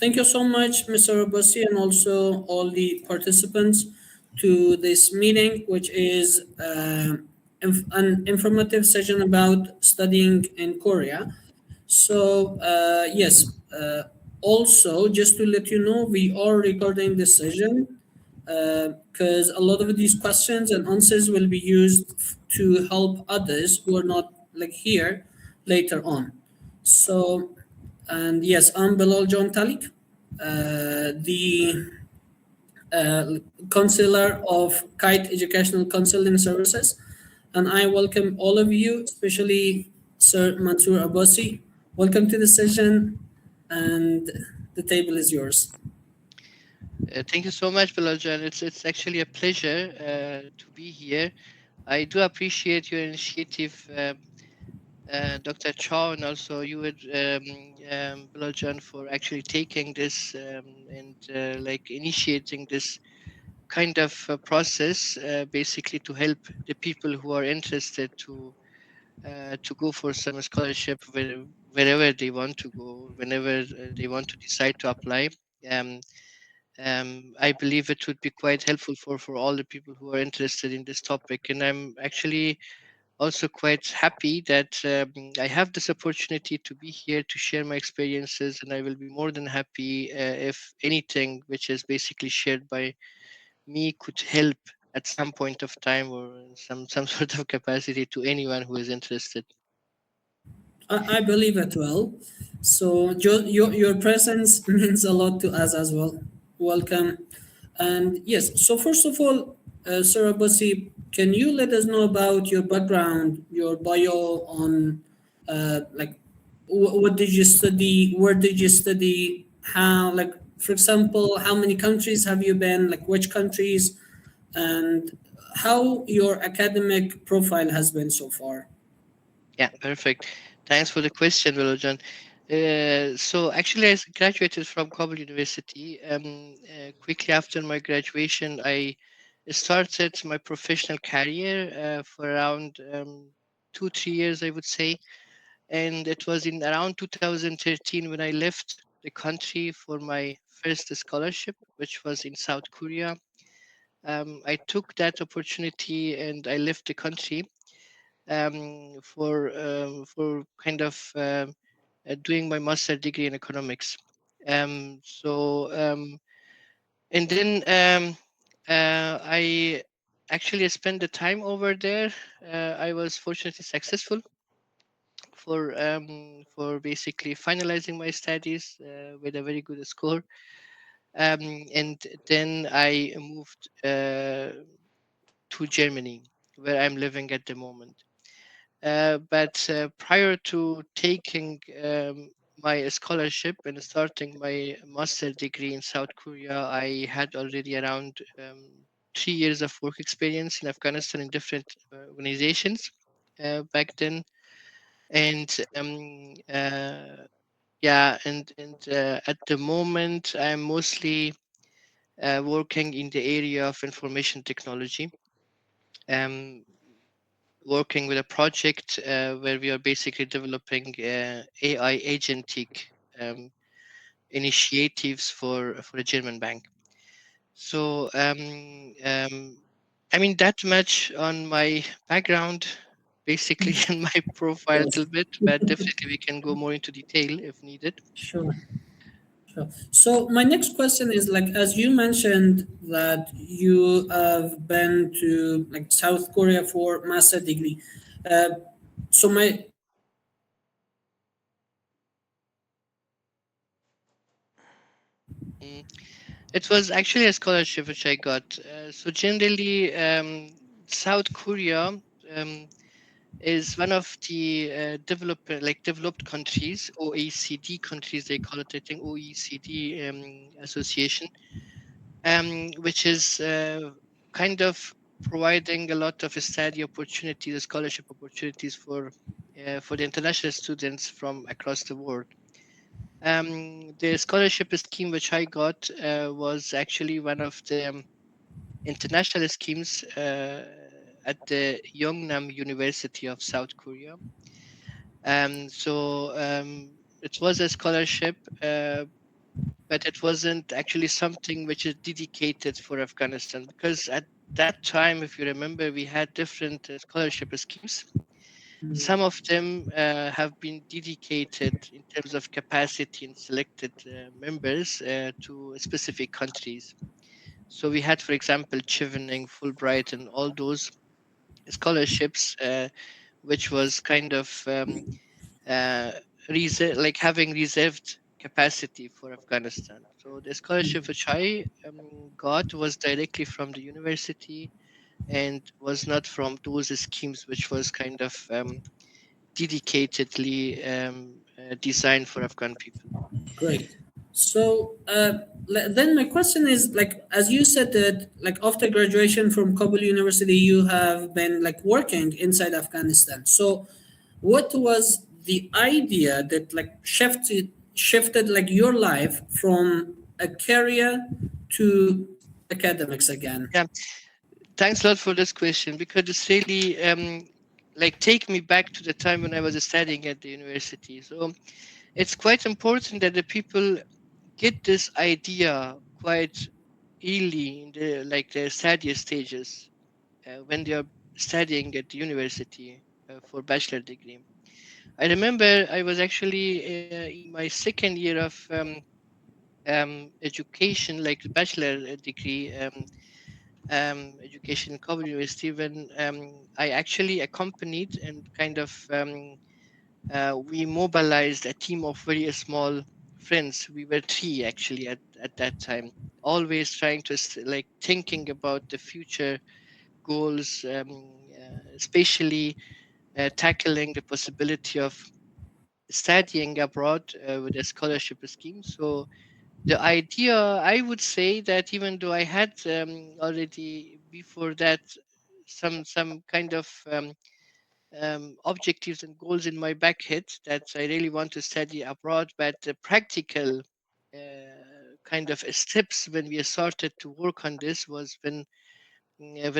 thank you so much, Mr. Abbasi, and also all the participants to this meeting, which is an informative session about studying in Korea. So, yes, also, just to let you know, we are recording this session because a lot of these questions and answers will be used to help others who are not like here later on. So, and yes, I'm Bilal John Talik, the counselor of KITE Educational Counseling Services, and I welcome all of you, especially Sir Mansour Abbasi. Welcome to the session, and the table is yours. Thank you so much, Balajan. It's actually a pleasure to be here. I do appreciate your initiative, Dr. Chow, and also you, Balajan, for actually taking this and like initiating this kind of process, basically to help the people who are interested to go for some scholarship wherever they want to go, whenever they want to decide to apply. Um, I believe it would be quite helpful for all the people who are interested in this topic. And I'm actually also quite happy that I have this opportunity to be here to share my experiences. And I will be more than happy if anything which is basically shared by me could help at some point of time or in some sort of capacity to anyone who is interested. I believe it well. So your presence means a lot to us as well. Welcome. And yes, so first of all, Sir Abbasi, can you let us know about your background, your bio on like what did you study, where did you study, how, like, for example, how many countries have you been, like which countries, and how your academic profile has been so far? Yeah, perfect. Thanks for the question, Velojan. So actually, I graduated from Kabul University. Quickly after my graduation, I started my professional career for around 2, 3 years, I would say. And it was in around 2013 when I left the country for my first scholarship, which was in South Korea. I took that opportunity and I left the country for kind of doing my master degree in economics. So and then I actually spent the time over there. I was fortunately successful for basically finalizing my studies with a very good score. And then I moved to Germany, where I'm living at the moment. But prior to taking my scholarship and starting my master degree in South Korea, I had already around 3 years of work experience in Afghanistan in different organizations back then. And yeah, and at the moment, I'm mostly working in the area of information technology. Um, Working with a project where we are basically developing AI agentic um, initiatives for a German bank. So I mean that much on my background, basically, and my profile a Yes, little bit, but definitely we can go more into detail if needed. sure. Sure. So my next question is, like, as you mentioned that you have been to like South Korea for master degree. Uh, so my Mm. It was actually a scholarship which I got. So generally, South Korea. Is one of the developed countries, OECD countries they call it, I think OECD association, which is kind of providing a lot of study opportunities, scholarship opportunities for the international students from across the world. The scholarship scheme which I got was actually one of the international schemes at the Yongnam University of South Korea. So it was a scholarship but it wasn't actually something which is dedicated for Afghanistan, because at that time, if you remember, we had different scholarship schemes. Some of them have been dedicated in terms of capacity and selected members to specific countries. So we had, for example, Chevening, Fulbright, and all those scholarships, which was kind of uh, like having reserved capacity for Afghanistan. So the scholarship which I got was directly from the university and was not from those schemes which was kind of dedicatedly designed for Afghan people. Great. So then my question is, like, as you said that, like, after graduation from Kabul University, you have been like working inside Afghanistan. So what was the idea that like shifted like your life from a career to academics again? Yeah, thanks a lot for this question, because it's really like take me back to the time when I was studying at the university. So it's quite important that the people get this idea quite early in the like the study stages when they are studying at the university for bachelor degree. I remember I was actually in my second year of education, like bachelor degree education in Kabul University, when I actually accompanied and kind of we mobilized a team of very small friends. We were three actually at that time, always trying to like thinking about the future goals, especially tackling the possibility of studying abroad with a scholarship scheme. So the idea, I would say that even though I had already before that some kind of objectives and goals in my back head that I really want to study abroad, but the practical kind of steps when we started to work on this was when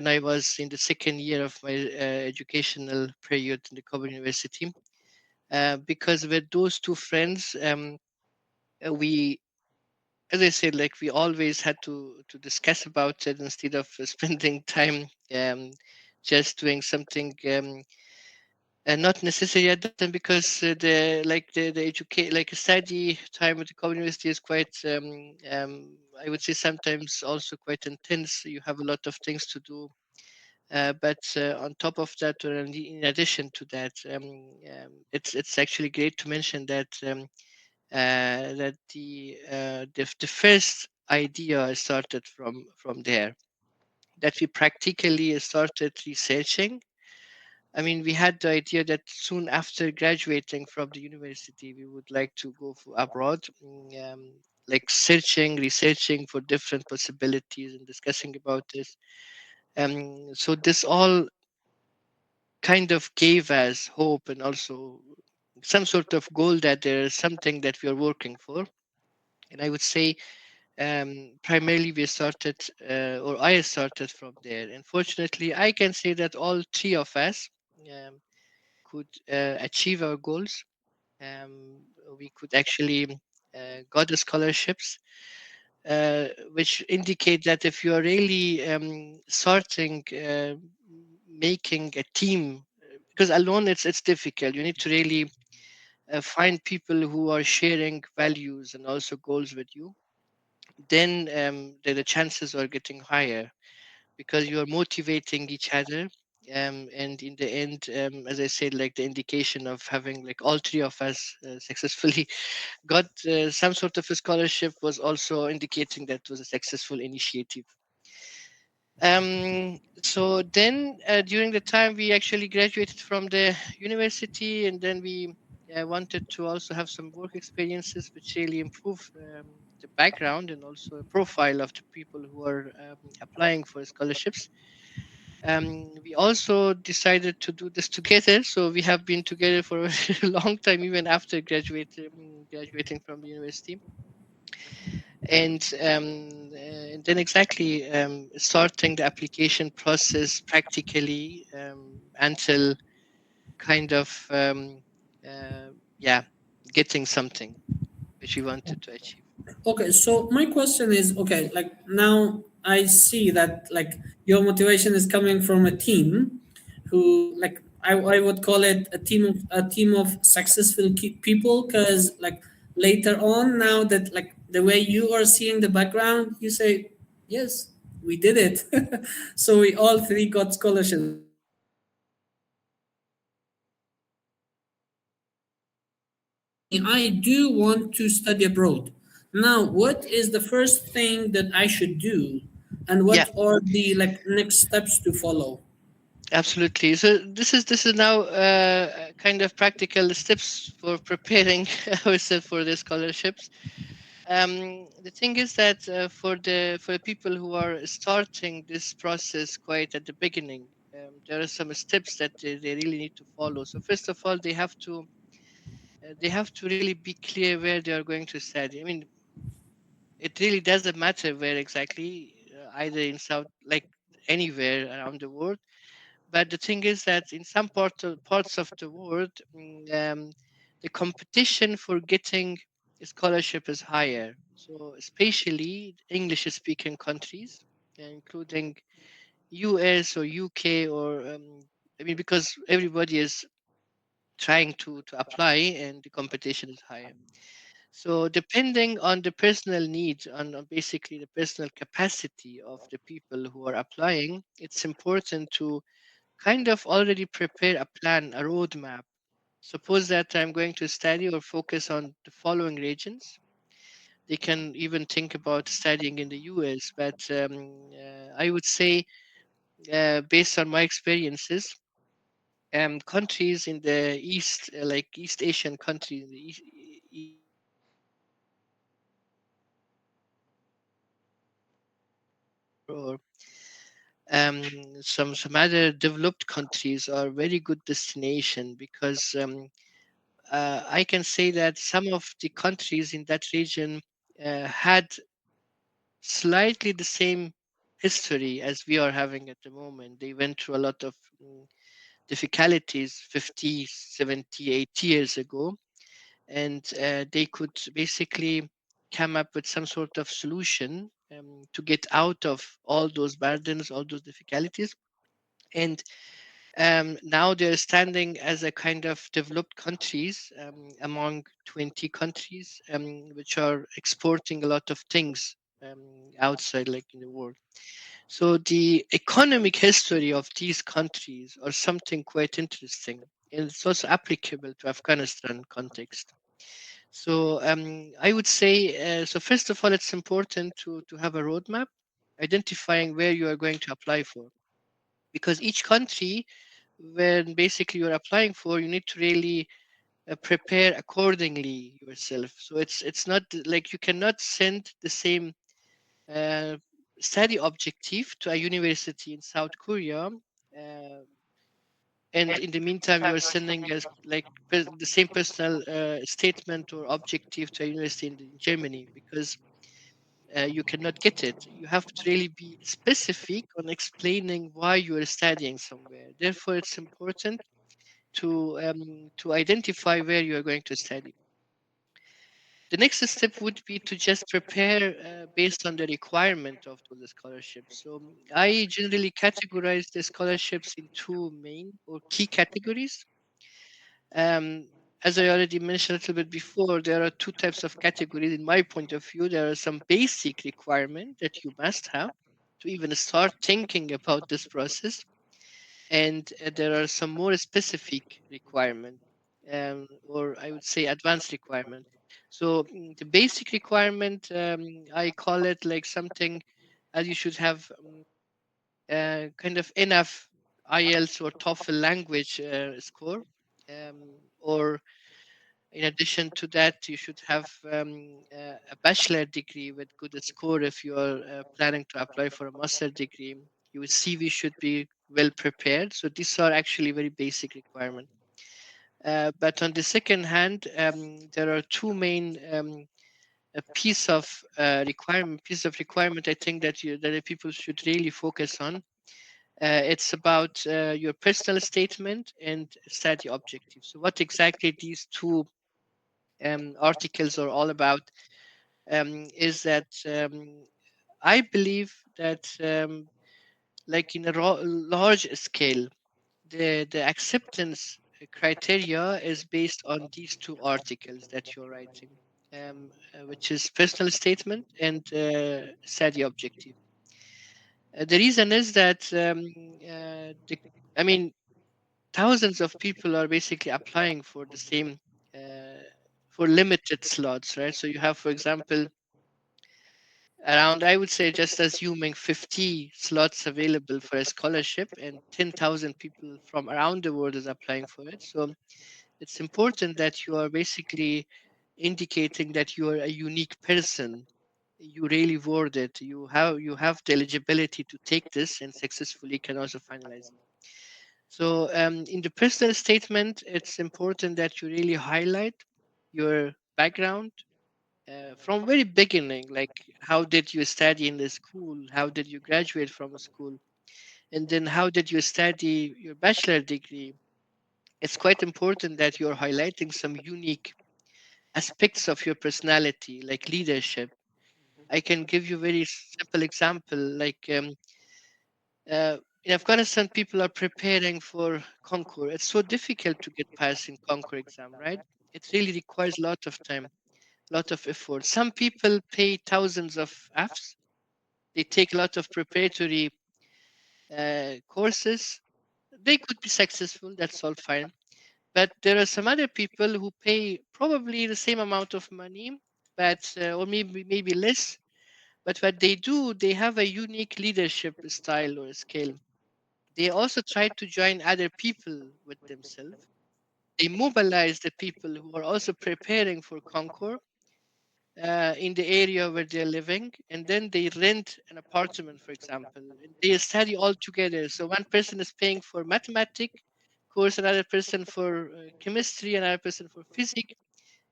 I was in the second year of my educational period in the Kabul University. Because with those two friends, we, as I said, like we always had to discuss about it instead of spending time just doing something not necessary at that time, because the like the educate like study time at the Kabul University is quite I would say sometimes also quite intense. You have a lot of things to do. But on top of that, or in addition to that, it's actually great to mention that that the first idea started from there. That we practically started researching. I mean, we had the idea that soon after graduating from the university, we would like to go for abroad, like researching for different possibilities and discussing about this. So this all kind of gave us hope and also some sort of goal that there is something that we are working for. And I would say primarily we started, or I started from there. Unfortunately, I can say that all three of us could achieve our goals. We could actually got the scholarships, which indicate that if you are really starting making a team, because alone it's difficult. You need to really find people who are sharing values and also goals with you. Then the chances are getting higher because you are motivating each other. And in the end, as I said, like the indication of having like all three of us successfully got some sort of a scholarship was also indicating that was a successful initiative. So then during the time we actually graduated from the university, and then we wanted to also have some work experiences which really improve the background and also a profile of the people who are applying for scholarships. We also decided to do this together, so we have been together for a very long time, even after graduating from the university. And then exactly starting the application process practically until kind of uh, yeah, getting something which we wanted to achieve. Okay, so my question is, okay, like now I see that like your motivation is coming from a team who like I would call it a team of successful people, because like later on, now that like the way you are seeing the background, you say yes, we did it. So we all three got scholarships. I do want to study abroad. Now, what is the first thing that I should do, and Yeah, what are the like next steps to follow? absolutely. So this is now kind of practical steps for preparing ourselves for the scholarships. The thing is that for the people who are starting this process quite at the beginning, there are some steps that they really need to follow. So first of all, they have to really be clear where they are going to study. I mean, it really doesn't matter where exactly, either in South, like anywhere around the world. But the thing is that in some parts of the world, the competition for getting a scholarship is higher. So especially English-speaking countries, including US or UK, or I mean, because everybody is trying to apply and the competition is higher. So depending on the personal needs, on basically the personal capacity of the people who are applying, it's important to kind of already prepare a plan, a roadmap. Suppose that I'm going to study or focus on the following regions. They can even think about studying in the US, but I would say, based on my experiences, countries in the East, like East Asian countries, in the East or um, some other developed countries are very good destination, because I can say that some of the countries in that region had slightly the same history as we are having at the moment. They went through a lot of difficulties 50, 70, 80 years ago, and they could basically come up with some sort of solution to get out of all those burdens, all those difficulties. And now they're standing as a kind of developed countries, among 20 countries, which are exporting a lot of things outside, like in the world. So the economic history of these countries are something quite interesting, and it's also applicable to Afghanistan context. So I would say, so first of all, it's important to have a roadmap, identifying where you are going to apply for, because each country, when basically you're applying for, you need to really prepare accordingly yourself. So it's not like you cannot send the same uh, study objective to a university in South Korea, and in the meantime you are sending us like the same personal statement or objective to a university in Germany, because you cannot get it. You have to really be specific on explaining why you are studying somewhere. Therefore, it's important to identify where you are going to study. The next step would be to just prepare based on the requirement of those scholarships. So I generally categorize the scholarships in two main or key categories. Um, as I already mentioned a little bit before, there are two types of categories in my point of view. There are some basic requirement that you must have to even start thinking about this process, and there are some more specific requirement, or I would say advanced requirement. So the basic requirement, I call it like something as you should have kind of enough IELTS or TOEFL language score, or in addition to that, you should have a bachelor degree with good score if you are planning to apply for a master degree. Your CV should be well prepared. So these are actually very basic requirements. But on the second hand, there are two main a piece of requirement. I think that that the people should really focus on. It's about your personal statement and study objectives. So what exactly these two articles are all about. is that I believe that like in a large scale, the acceptance criteria is based on these two articles that you're writing, which is personal statement and study objective. The reason is that I mean, thousands of people are basically applying for the same uh, for limited slots, right? So you have, for example, around, I would say, just assuming 50 slots available for a scholarship, and 10,000 people from around the world is applying for it. So it's important that you are basically indicating that you are a unique person. You really worth it. You have the eligibility to take this and successfully can also finalize it. So in the personal statement, it's important that you really highlight your background from very beginning, like how did you study in the school, how did you graduate from a school, and then how did you study your bachelor degree. It's quite important that you're highlighting some unique aspects of your personality, like leadership. I can give you a very simple example, like in Afghanistan, people are preparing for Concours. It's so difficult to get past in Concours exam, right? It really requires a lot of time, lot of effort. Some people pay thousands of Fs. They take a lot of preparatory courses. They could be successful. That's all fine. But there are some other people who pay probably the same amount of money, but or maybe less. But what they do, they have a unique leadership style or scale. They also try to join other people with themselves. They mobilize the people who are also preparing for Concours in the area where they're living, and then they rent an apartment, for example, and they study all together. So one person is paying for mathematics course, another person for chemistry, another person for physics,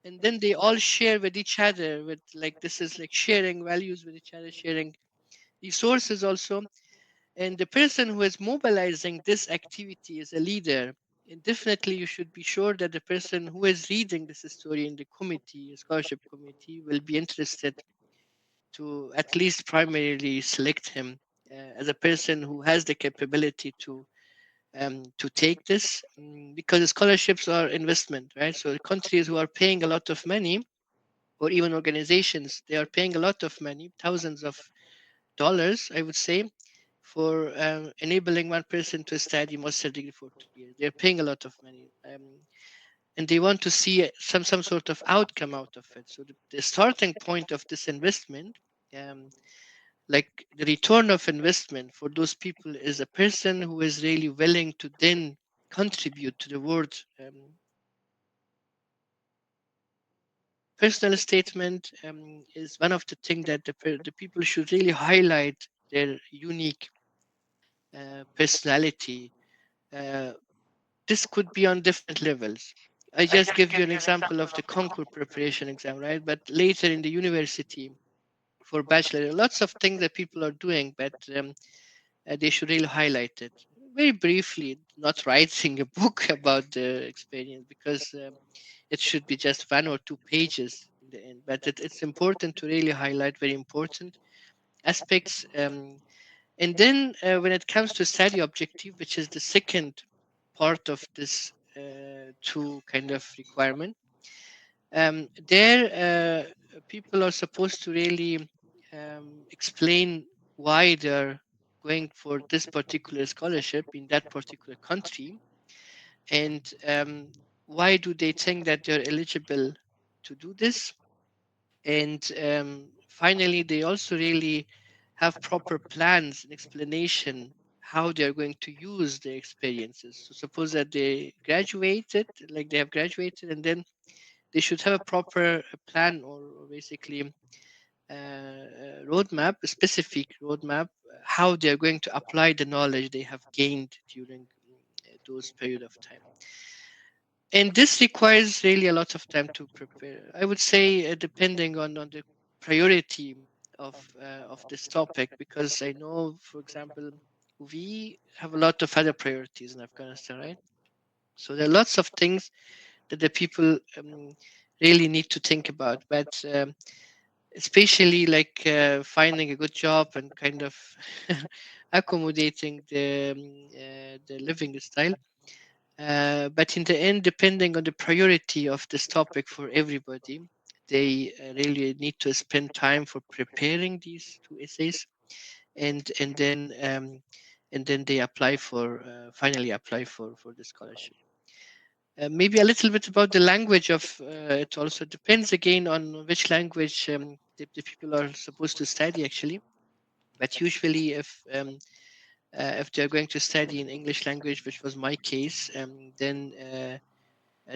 and then they all share with each other. With like this is like sharing values with each other, sharing resources also. And the person who is mobilizing this activity is a leader. And definitely, you should be sure that the person who is reading this story in the committee, scholarship committee, will be interested to at least primarily select him as a person who has the capability to take this, because scholarships are investment, right? So the countries who are paying a lot of money, or even organizations, they are paying a lot of money, thousands of dollars, I would say, for enabling one person to study master degree for 2 years. They're paying a lot of money, and they want to see some sort of outcome out of it. So the starting point of this investment, um, like the return of investment for those people, is a person who is really willing to then contribute to the world. Personal statement is one of the things that the people should really highlight their unique personality. Uh, this could be on different levels. I just give you an example of the Concours preparation exam, right? But later in the university for bachelor, lots of things that people are doing, but they should really highlight it very briefly, not writing a book about the experience, because it should be just 1 or 2 pages in the end. But it's important to really highlight very important aspects. And then when it comes to study objective, which is the second part of this two kind of requirement, there people are supposed to really explain why they're going for this particular scholarship in that particular country, and why do they think that they're eligible to do this. And finally, they also really have proper plans and explanation how they are going to use their experiences. So suppose that they graduated, like they have graduated, and then they should have a proper plan, or basically roadmap, a specific roadmap, how they are going to apply the knowledge they have gained during those period of time. And this requires really a lot of time to prepare. I would say, depending on the priority of this topic, because I know, for example, we have a lot of other priorities in Afghanistan, right? So there are lots of things that the people really need to think about. But especially like finding a good job and kind of accommodating the living style. But in the end, depending on the priority of this topic for everybody, they really need to spend time for preparing these two essays, and then they apply for finally apply for the scholarship. Maybe a little bit about the language of it also depends again on which language the people are supposed to study actually. But usually, if they're going to study in English language, which was my case, then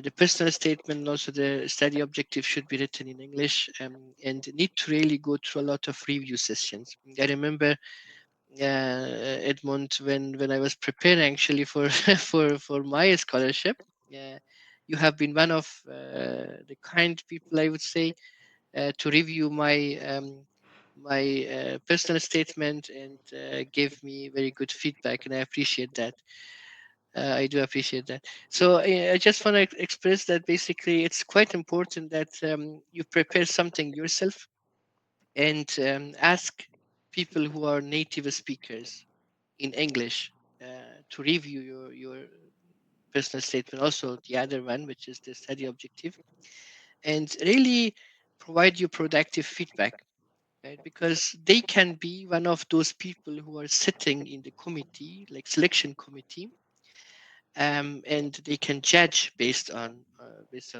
the personal statement and also the study objective should be written in English, and need to really go through a lot of review sessions. I remember Edmund, when I was preparing actually for for my scholarship. You have been one of the kind people, I would say, to review my personal statement and give me very good feedback, and I appreciate that. I do appreciate that. So I just want to express that basically it's quite important that you prepare something yourself and ask people who are native speakers in English to review your personal statement, also the other one, which is the study objective, and really provide you productive feedback, right? Because they can be one of those people who are sitting in the committee, like selection committee, and they can judge based on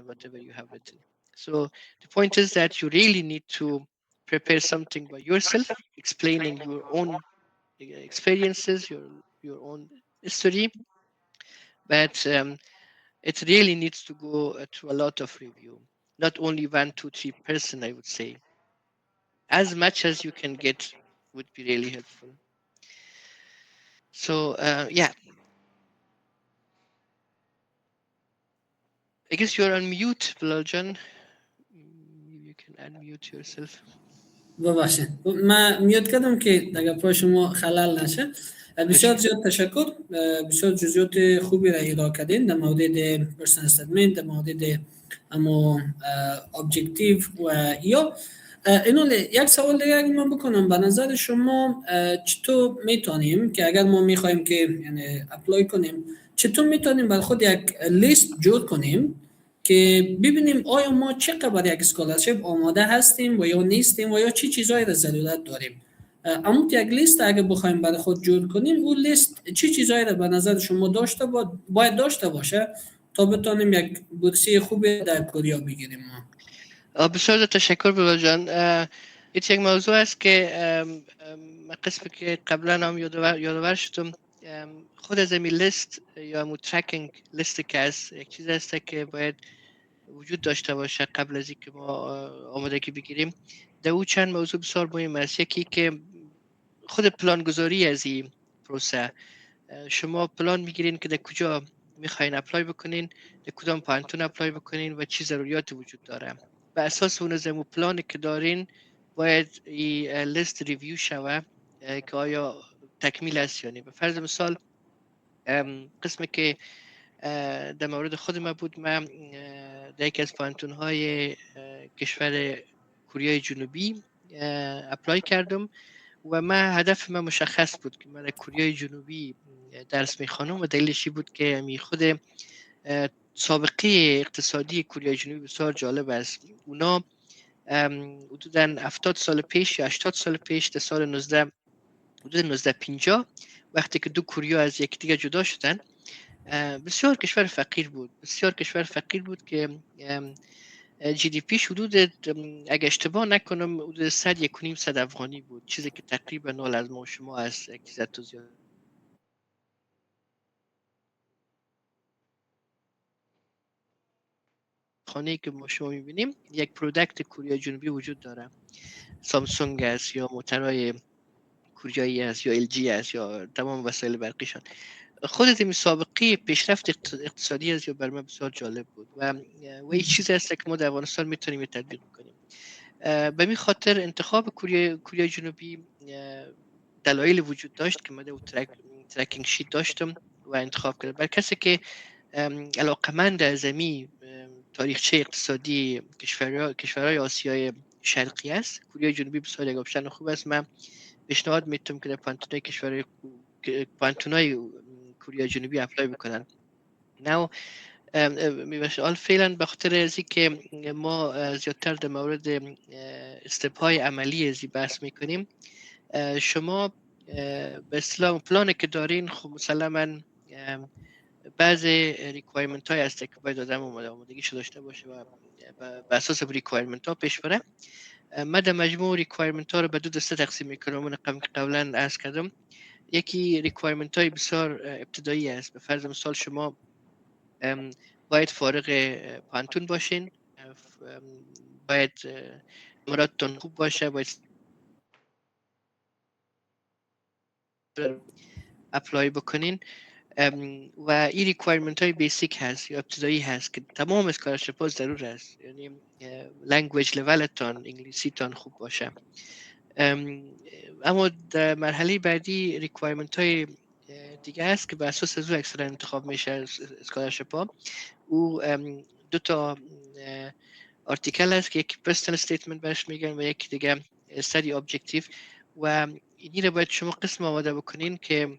whatever you have written. So the point is that you really need to prepare something by yourself, explaining your own experiences, your own history, but it really needs to go through a lot of review. Not only 1, 2, 3 person, I would say. As much as you can get would be really helpful. So yeah, I guess you're on mute, Bilal. You can unmute yourself. ببخشید من میاد کردم که اگر پای شما خلل نشه. بسیار زیاد تشکر. بسیار جزئیات خوبی را ارائه کردین در مورد پرسنل استیتمنت، در مورد اما ابجکتیو و یا اینو یک سوال دیگه اگه من بکنم، به نظر شما چطور میتونیم که اگر ما میخوایم که یعنی اپلای کنیم، چطور میتونیم برای خود یک لیست جور کنیم که ببینیم آیا ما چقدر برای یک اسکولارشیپ آماده هستیم و یا نیستیم و یا چی چیزایی را ضرورت داریم. اما یک لیست اگه بخوایم برای خود جور کنیم، اون لیست چی چیزایی را به نظر شما باید داشته باشه تا بتونیم یک بورسیه خوبی در کوریا بگیریم ما؟ بسیار تشکر بلال جان. این یک موضوع است که قسمی که قبلا هم یادآور شدم. خود از این لیست یا همون ترکینگ لیست که هست یک چیز است که باید وجود داشته باشه قبل از اینکه ما آمادگی بگیریم. در او چند موضوع بسیار مهم است. یکی که خود پلان گذاری از این پروسه، شما پلان میگیرین که در کجا میخواین اپلای بکنین، در کدام پانتون اپلای بکنین و چی ضروریات وجود داره. به اساس اون زمو پلانی که دارین باید این لیست ریویو شوه که آیا تکمیل است یا نه. به فرض مثال قسمی که در مورد خود ما بود، من در یکی از پانتون های کشور کوریای جنوبی اپلای کردم و من هدف من مشخص بود که من در کوریای جنوبی درس میخوانم و دلیلش بود که خود سابقه اقتصادی کوریای جنوبی بسیار جالب است. اونا حدوداً 70 سال پیش یا 80 سال پیش در سال 1950 وقتی که دو کوریا از یکدیگر جدا شدن، بسیار کشور فقیر بود که جی دی پیش حدود اگه اشتباه نکنم حدود 100 افغانی بود، چیزی که تقریبا نال از ما شما از اقتصاد تو زیاد. خانه‌ای که ما شما می‌بینیم یک پروداکت کوریای جنوبی وجود داره، سامسونگ است یا موتورهای کوریایی است یا ال جی است یا تمام وسایل برقیشان. خودت این سابقه پیشرفت اقتصادی از یا بر من بسیار جالب بود و این چیزی است که ما در افغانستان میتونیم تطبیق کنیم. به می خاطر انتخاب کوریای جنوبی دلایل وجود داشت که من در ترکینگ شیت داشتم و انتخاب کردم. برای کسی که علاقمند از تاریخچه اقتصادی کشورهای آسیای شرقی است. کوریای جنوبی بسیار یک آپشن خوب است. من پیشنهاد میتونم که در پانتونای کشور پانتونای کوریای جنوبی اپلای بکنن. نو میبشه فعلا به خاطر از که ما زیادتر در مورد استپ‌های عملی ازی بحث میکنیم، شما به اصطلاح پلانی که دارین خب مسلما بعض ریکوایرمنت های هست که باید آدم آمادگیشو داشته باشه و بر اساس ریکوایرمنت ها پیش بره. من در مجموع ریکوایرمنت ها رو به دو دسته تقسیم میکنم. من قبلا عرض کردم یکی ریکوایرمنت های بسیار ابتدایی است. به فرض مثال شما باید فارغ پانتون باشین، باید نمراتتون خوب باشه، باید اپلای بکنین و این ریکوایرمنت های بیسیک هست یا ابتدایی هست که تمام اسکالرشپ ها ضرور است. یعنی لنگویج لولتان انگلیسی تان خوب باشه. اما در مرحله بعدی ریکوایرمنت های دیگه هست که بر اساس از او اکثرا انتخاب میشه اسکالرشپ ها. او دو تا آرتیکل هست که یک پرسنل استیتمنت برش میگن و یک دیگه استادی ابجکتیو و اینی رو باید شما قسم آماده بکنین که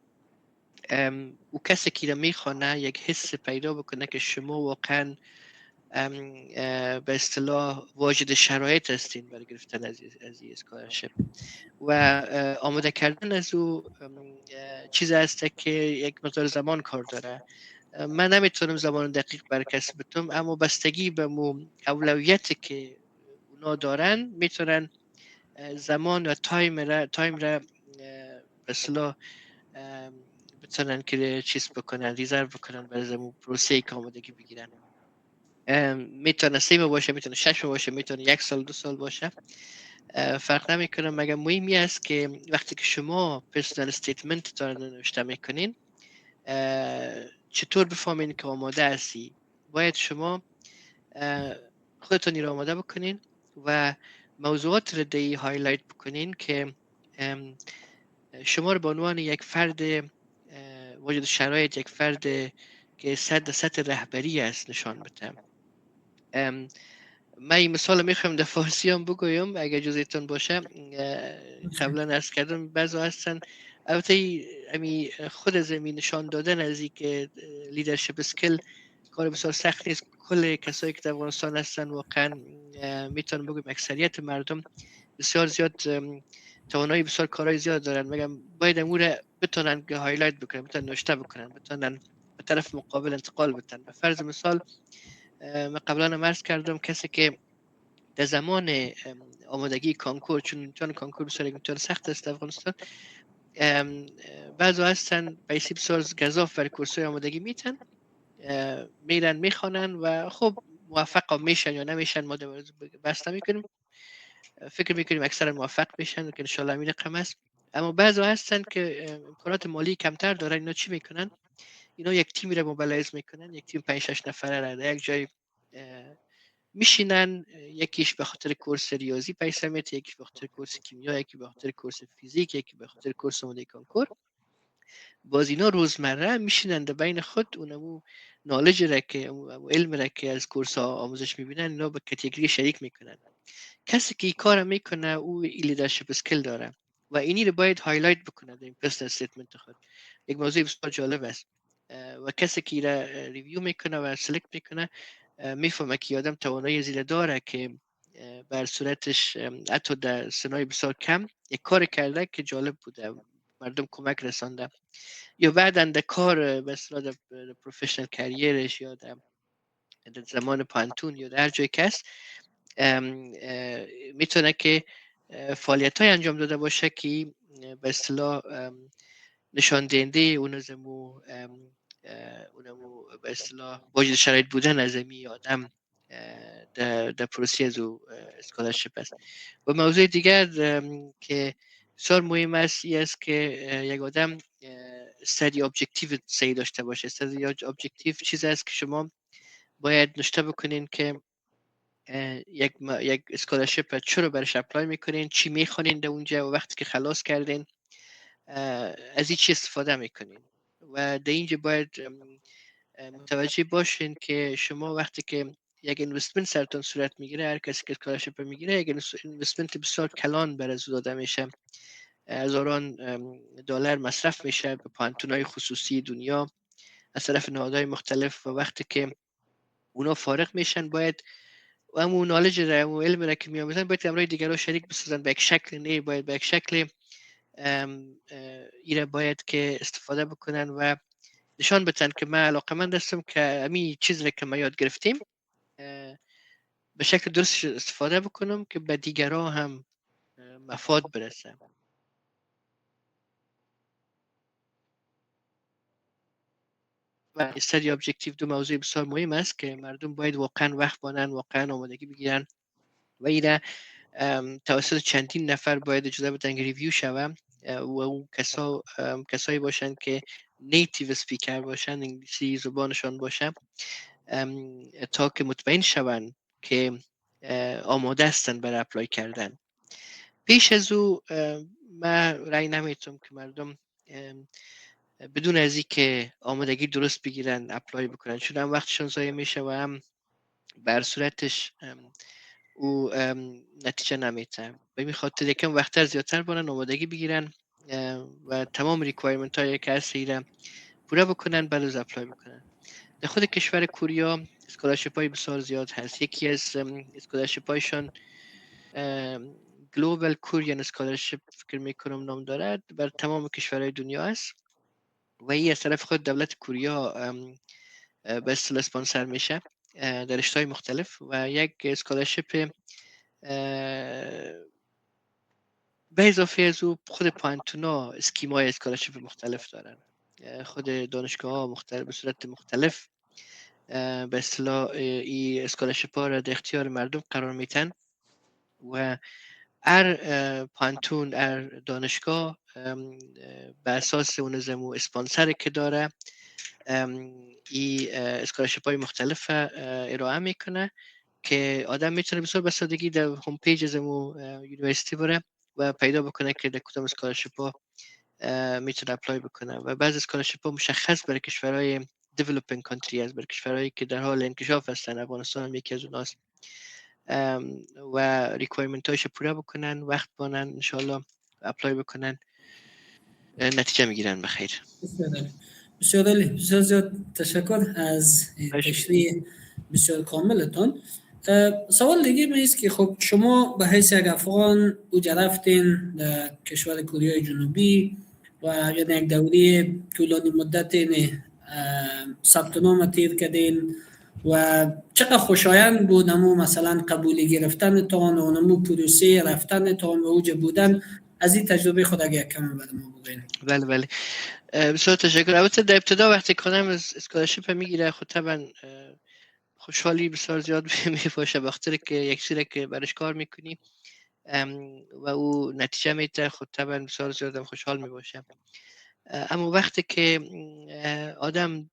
او کسی که را میخوانه یک حس پیدا بکنه که شما واقعا به اصطلاح واجد شرایط هستین برای گرفتن از این اسکالرشپ و آماده کردن از او چیز هست که یک مقدار زمان کار داره. من نمیتونم زمان دقیق بر کسی بتونم، اما بستگی به اولویتی که اونا دارن میتونن زمان و تایم را به اصطلاح بتونن که چیز بکنن، ریزرو بکنن برای زمون پروسه که آمادگی بگیرن. میتونه 3 ماه باشه، میتونه 6 ماه باشه، میتونه 1 سال 2 سال باشه، فرق نمیکنه. مگر مهمی است که وقتی که شما پرسونال استیتمنت تا نوشته میکنین چطور بفهمین که آماده هستی. باید شما خودتون را آماده بکنین و موضوعات رو دی هایلایت بکنین که شما رو به عنوان یک فرد وجود شرایط، یک فرد که سطح رهبری است نشان بده. من این مثال میخوام در فارسی هم بگویم اگر اجازهتون باشه. قبلا عرض کردم بعضی هستن البته امی خود از امی نشان دادن از این که لیدرشپ اسکیل کار بسیار سخت نیست. کل کسایی که در افغانستان هستن واقعا میتونم بگویم اکثریت مردم بسیار زیاد توانایی بسیار کارهای زیاد دارن. میگم باید امور بتونن که هایلایت بکنن، بتونن نوشته بکنن، بتونن به طرف مقابل انتقال بدن. به فرض مثال من قبلا عرض کردم کسی که در زمان آمادگی کانکور، چون کانکور بسیار امتحان سخت است در افغانستان، بعضی هستن پیسی بسیار گزاف برای کورس‌های آمادگی میتن، میرن میخوانن و خب موفق میشن یا نمیشن ما بحث نمیکنیم، فکر میکنیم اکثرا موفق میشن که انشالله این رقم است. اما بعضی هستن که امکانات مالی کمتر دارن، اینا چی میکنن؟ اینا یک تیمی رو موبلایز میکنن، یک تیم 5-6 نفره را در یک جای میشینن، یکیش به خاطر کورس ریاضی پیسه میده، یکی به خاطر کورس کیمیا، یکی به خاطر کورس فیزیک، یکی به خاطر کورس آماده کانکور. باز اینا روزمره میشینن در بین خود اونمو نالج را که علم را که از کورس ها آموزش میبینن اینا به کاتگوری شریک میکنن. کسی که این کار میکنه او لیدرشپ اسکیل داره و اینی رو باید هایلایت بکنه در این پرسونال استیتمنت خود. یک موضوع بسیار جالب است و کسی که را ریویو میکنه و سلکت میکنه میفهمه که آدم توانایی زیاده داره که بر صورتش حتی در سنای بسیار کم یک کار کرده که جالب بوده، مردم کمک رسانده، یا بعداً در کار به اصطلاح در پروفشنال کریرش یا در زمان پانتون یا در هر جای که هست میتونه که فعالیت های انجام داده باشه که به اصطلاح نشان دهنده اونمو به اصطلاح واجد شرایط بودن از امی آدم در پروسی از او اسکالرشپ است. و موضوع دیگر که بسیار مهم است این است که یک آدم استادی ابجکتیو صحیح داشته باشه. استادی ابجکتیو چیز است که شما باید نوشته بکنین که یک اسکالرشپ چرا برش اپلای میکنین، چی میخوانین در اونجا و وقتی که خلاص کردین از این چی استفاده میکنین. و در اینجا باید متوجه باشین که شما وقتی که یک اینوستمنت سرتون صورت میگیره، هر کسی که اسکولارشیپ میگیره یک اینوستمنت بسیار کلان بر از داده میشه، هزاران دلار مصرف میشه به پانتونای خصوصی دنیا از طرف نهادهای مختلف، و وقتی که اونا فارغ میشن باید همون نالج را، همون علم را که میآموزن باید امرای دیگر رو شریک بسازن به یک شکل، نه باید به یک شکل ایره باید که استفاده بکنن و نشان بدن که من علاقمند هستم که همین چیز را که ما یاد گرفتیم به شکل درست استفاده بکنم که به دیگرها هم مفاد برسه. و استادی ابجکتیو دو موضوع بسیار مهم است که مردم باید واقعا وقت بانن، واقعا آمادگی بگیرن و ایره توسط چندین نفر باید اجازه بدن که ریویو شوه و اون کسایی باشن که نیتیو سپیکر باشن، انگلیسی زبانشان باشه، تا که مطمئن شون که آماده هستن برای اپلای کردن. پیش از او من رأی نمیتونم که مردم بدون از این که آمادگی درست بگیرن اپلای بکنن، چون هم وقتشون ضایع میشه و هم بر صورتش او نتیجه نمیته. به این خاطر یکم وقتر زیادتر بانن، آمادگی بگیرن و تمام ریکوایرمنت هایی که هستی را پورا بکنن بعد از اپلای بکنن. در خود کشور کوریا اسکولارشیپ های بسیار زیاد هست. یکی از اسکولارشیپ هایشان گلوبال کوریان اسکولارشیپ فکر میکنم نام دارد، بر تمام کشورهای دنیا است و این از طرف خود دولت کوریا به اصطلاح اسپانسر میشه در رشته‌های مختلف و یک اسکولارشیپ به اضافه از او خود پانتونا اسکیمای اسکولارشیپ مختلف دارن، خود دانشگاه ها مختلف به صورت مختلف به اصطلاح این اسکولارشیپ ها را در اختیار مردم قرار میتن و هر پانتون، هر دانشگاه به اساس اون زمو اسپانسر که داره این اسکولارشیپ های مختلف ارائه میکنه که آدم میتونه بسیار بسادگی در هوم پیج زمو یونیورسیتی بره و پیدا بکنه که در کدام اسکولارشیپ ها میتونه اپلای بکنه و بعضی اسکولارشیپ ها مشخص برای کشورهای دیولپینگ کانتری است، برای کشورهایی که در حال انکشاف هستن. افغانستان هم یکی از اوناست و ریکوایرمنت هایش پورا بکنن، وقت بانن، انشالله اپلای بکنن، نتیجه میگیرن بخیر. بسیار عالی، بسیار زیاد تشکر از تشریح بسیار کاملتون. سوال دیگه من است که خب شما به حیث یک افغان اوجا رفتین در کشور کوریای جنوبی و یک دوره طولانی مدت ثبت نام تیر کردین و چقدر خوشایند بود نمو مثلا قبولی گرفتن تان و نمو پروسه رفتن تان و اوج بودن. از این تجربه خود اگه کم برای ما بگین. بله بسیار تشکر. البته در ابتدا وقتی کنم از اسکولارشیپ میگیره خود طبعا خوشحالی بسیار زیاد میباشه بخاطر که یک چیزی که برش کار میکنی و او نتیجه میده، خود طبعا بسیار زیاد خوشحال میباشه. اما وقتی که آدم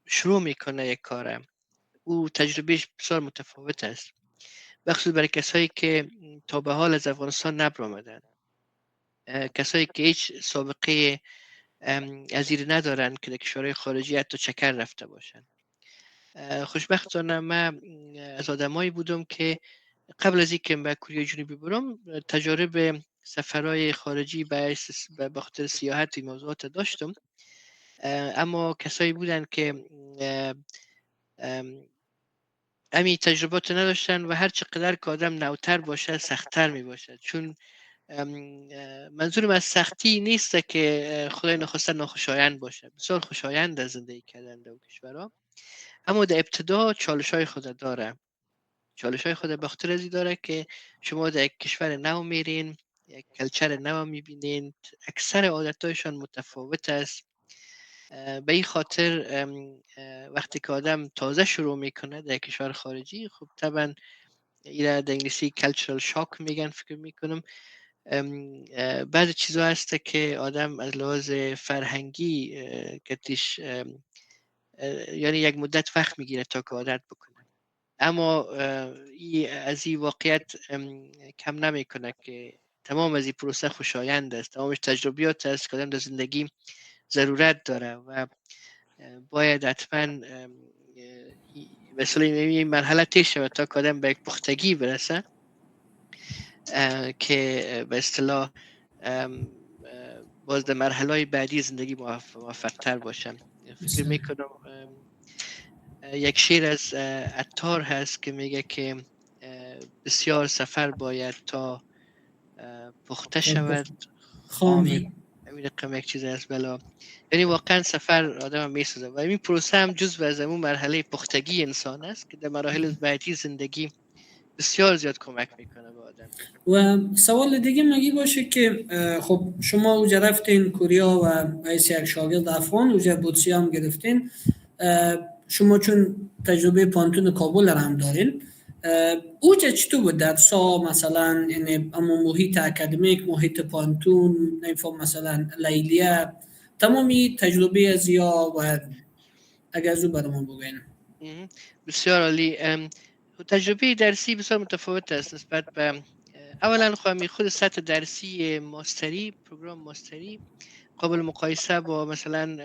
شروع میکنه یک کاره، او تجربهش بسیار متفاوت است، بخصوص برای کسایی که تا به حال از افغانستان نبرآمدن، کسایی که هیچ سابقه ازیر ندارن که در کشورهای خارجی حتی چکر رفته باشن. خوشبختانه من از آدمایی بودم که قبل از اینکه به کوریای جنوبی برم تجارب سفرهای خارجی به خاطر سیاحت و موضوعات داشتم، اما کسایی بودن که همین تجربات نداشتن و هر چقدر که آدم نوتر باشه سختتر می باشه. چون منظورم از سختی نیست که خدای نخواسته ناخوشایند باشه، بسیار خوشایند از زندگی کردن در کشورها، اما در ابتدا چالش های خود داره. چالش های خود به خاطر ازی داره که شما در یک کشور نو میرین، یک کلچر نو میبینین، اکثر عادتهایشان متفاوت است. به این خاطر وقتی که آدم تازه شروع میکنه در کشور خارجی، خب طبعا اینا در انگلیسی cultural shock میگن، فکر میکنم بعضی چیزا هست که آدم از لحاظ فرهنگی کتیش یعنی یک مدت وقت میگیره تا که عادت بکنه، اما از این واقعیت کم نمیکنه که تمام از این پروسه خوشایند است، تمامش تجربیات است که آدم در زندگی ضرورت داره و باید حتما مثلا این مرحله طی شود تا که آدم به یک پختگی برسه که به اصطلاح باز در مرحله بعدی زندگی موفق تر باشم. فکر میکنم یک شعر از عطار هست که میگه که بسیار سفر باید تا پخته شود خامی. همین رقم یک چیز هست بلا. یعنی واقعا سفر آدم میسازه و این پروسه هم جزو از اون مرحله پختگی انسان است که در مراحل بعدی زندگی بسیار زیاد کمک میکنه به آدم. و سوال دیگه مگی باشه که خب شما اوجا رفتین کوریا و حیث یک شاگرد افغان اوجا بودسی هم گرفتین، شما چون تجربه پانتون کابل هم دارین، اوجا چطور بود درسا مثلا یعنی اما محیط اکادمیک، محیط پانتون، نمیفهم مثلا لیلیه، تمامی تجربه از یا و اگر زو برامون بگوین. بسیار عالی. تجربه درسی بسیار متفاوت است نسبت به اولا خود سطح درسی ماستری، پروگرام ماستری قابل مقایسه با مثلا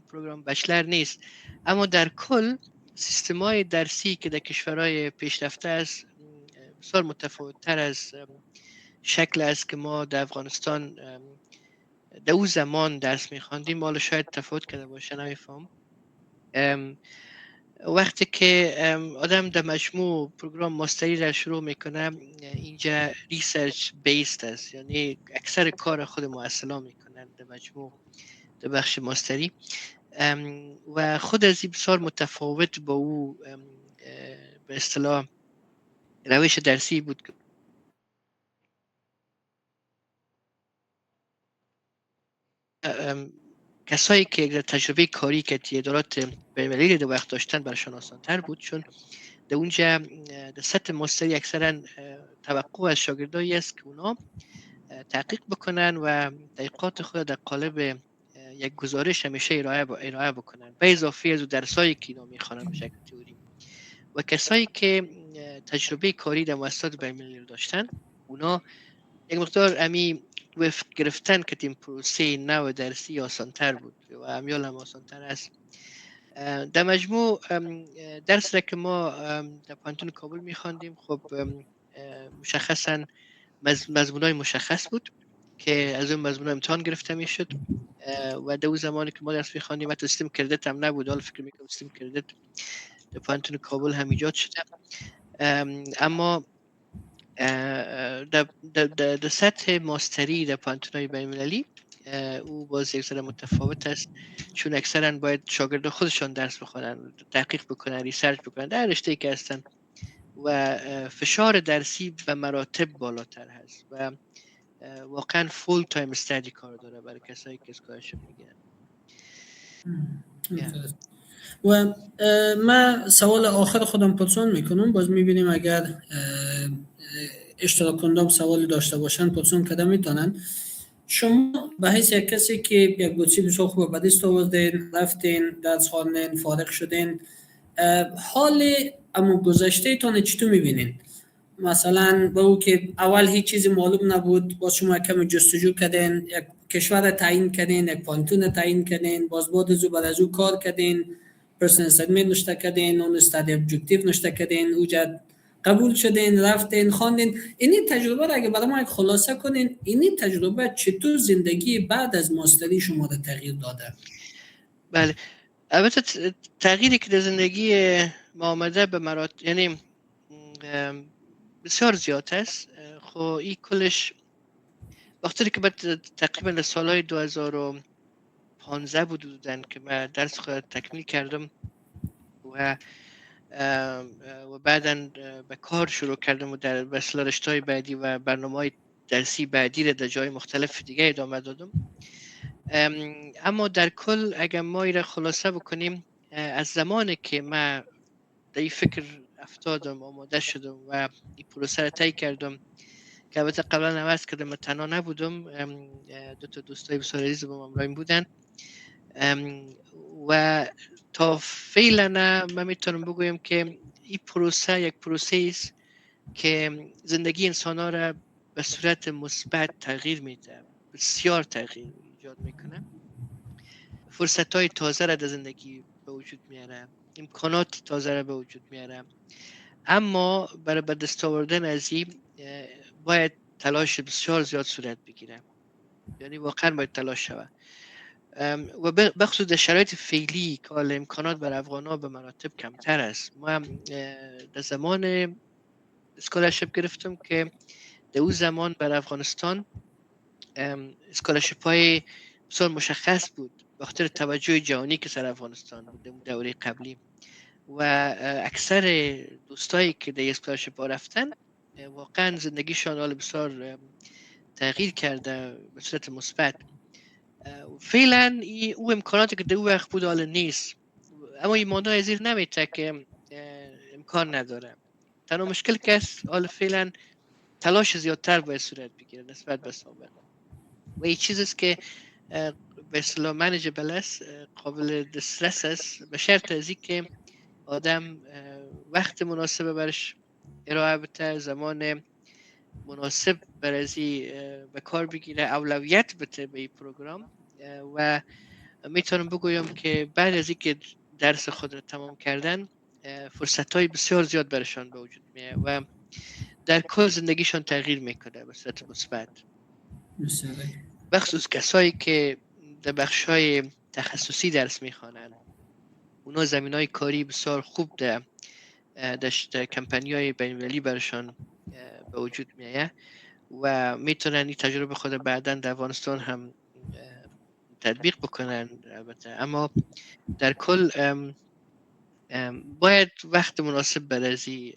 پروگرام بچلر نیست، اما در کل سیستم‌های درسی که در کشورهای پیشرفته است بسیار متفاوت‌تر از شکل است که ما در افغانستان در اون زمان درس می‌خواندیم. حالا شاید تفاوت کرده باشه، نمی‌فهم. وقتی که آدم در مجموع پروگرام ماستری را شروع میکنه، اینجا ریسرچ بیسد است، یعنی اکثر کار خود مؤسسا میکنن در مجموع در بخش ماستری و خود از این بسیار متفاوت با او به اصطلاح روش درسی بود. کسایی که در تجربه کاری که ادارات بین‌المللی در وقت داشتن برشان آسان‌تر بود، چون در اونجا در سطح ماستری اکثرا توقع از شاگردایی است که اونا تحقیق بکنن و تحقیقات خود در قالب یک گزارش همیشه ارائه بکنن به اضافه از درسایی که اینا میخوانن به شکل تئوری. و کسایی که تجربه کاری در مؤسسات بین‌المللی داشتن، اونا یک مقدار امی وفق گرفتن که این پروسه نو درسی آسان‌تر بود و امیال هم آسان‌تر است. در مجموع درس را که ما در پانتون کابل می‌خواندیم، خب مشخصاً مضمونای مشخص بود که از اون مضمون امتحان گرفته میشد و در اون زمانی که ما درس می‌خواندیم حتی سیستم کرده هم نبود. حالا فکر می‌کنم سیستم کرده در پانتون کابل هم ایجاد شده، اما در سطح ماستری در پانتون‌های بین‌المللی او باز یک ذره متفاوت است، چون اکثرا باید شاگرد خودشان درس بخونن، تحقیق بکنن، ریسرچ بکنن در رشته‌ای که هستن و فشار درسی به مراتب بالاتر هست و واقعا فول تایم استادی کار داره برای کسایی که اسکولارشیپ میگیرن. و من سوال آخر خودم پرسون میکنم، باز میبینیم اگر اشتراک کنندم سوالی داشته باشن پرسون کده میتونن. شما به حیث یک کسی که یک بودسی بسیار خوب به دست آوردین، رفتین درس خواندین، فارغ شدین، حال اما گذشته تان چطور میبینین؟ مثلا با او که اول هیچ چیزی معلوم نبود، باز شما کم جستجو کردین، یک کشور تعیین کردین، یک پانتون تعیین کردین، باز بعد از او بعد از او کار کردین، پرسنل استیتمنت نوشته کردین، اون استادی ابجکتیو نوشته کردین، اوجا قبول شدین، رفتین، خواندین. این تجربه را اگه برای ما خلاصه کنین، این تجربه چطور زندگی بعد از ماستری شما را تغییر داده؟ بله، البته تغییری که در زندگی ما آمده به مراتب، یعنی بسیار زیاد است. خب این کلش وقتی که بعد تقریبا سالهای 2015 بودن که من درس خود تکمیل کردم و بعداً به کار شروع کردم و در رشته‌های بعدی و برنامه‌های درسی بعدی را در جای مختلف دیگه ادامه دادم. اما در کل اگر ما این را خلاصه بکنیم، از زمانی که من در این فکر افتادم، آماده شدم و این پروسه را طی کردم که البته قبلا هم عرض کردم من تنها نبودم، دو تا دوستای بسیار عزیز با من همراه بودن و تا فعلا من میتونم بگویم که این پروسه یک پروسه است که زندگی انسان‌ها را به صورت مثبت تغییر میده، بسیار تغییر ایجاد میکنه، فرصت‌های تازه را در زندگی به وجود میاره امکانات تازه را به وجود میاره. اما برای به دست آوردن از این باید تلاش بسیار زیاد صورت بگیره، یعنی واقعا باید تلاش شود و بخصوص در شرایط فعلی که امکانات بر افغان‌ها به مراتب کمتر است. ما در زمان اسکولرشپ گرفتم که در اون زمان بر افغانستان اسکولرشپ های بسیار مشخص بود به خاطر توجه جهانی که سر افغانستان بود در دوره قبلی و اکثر دوستایی که در اسکولرشپ ها رفتن واقعا زندگیشان حال بسیار تغییر کرده به صورت مثبت. فعلا او امکاناتی که در اون وقت بود حال نیست، اما این مانع از این نمیته که امکان نداره. تنها مشکل که است حال فعلا تلاش زیادتر باید صورت بگیره نسبت به سابق و این چیز است که به اصطلاح منیجبل است، قابل دسترس است، به شرط از که آدم وقت مناسب برش ارائه بده، زمان مناسب برای به کار بگیره، اولویت بده به این پروگرام. و میتونم بگویم که بعد از اینکه درس خود را تمام کردن فرصت های بسیار زیاد برشان به وجود میاد و در کل زندگیشان تغییر میکنه به صورت مثبت. بخصوص کسایی که در بخش‌های تخصصی درس میخوانن، اونا زمینهای کاری بسیار خوب در کمپانی‌های بین‌المللی برشان به وجود میاد و میتونن این تجربه خود بعداً در افغانستان هم تطبیق بکنن البته. اما در کل باید وقت مناسب برای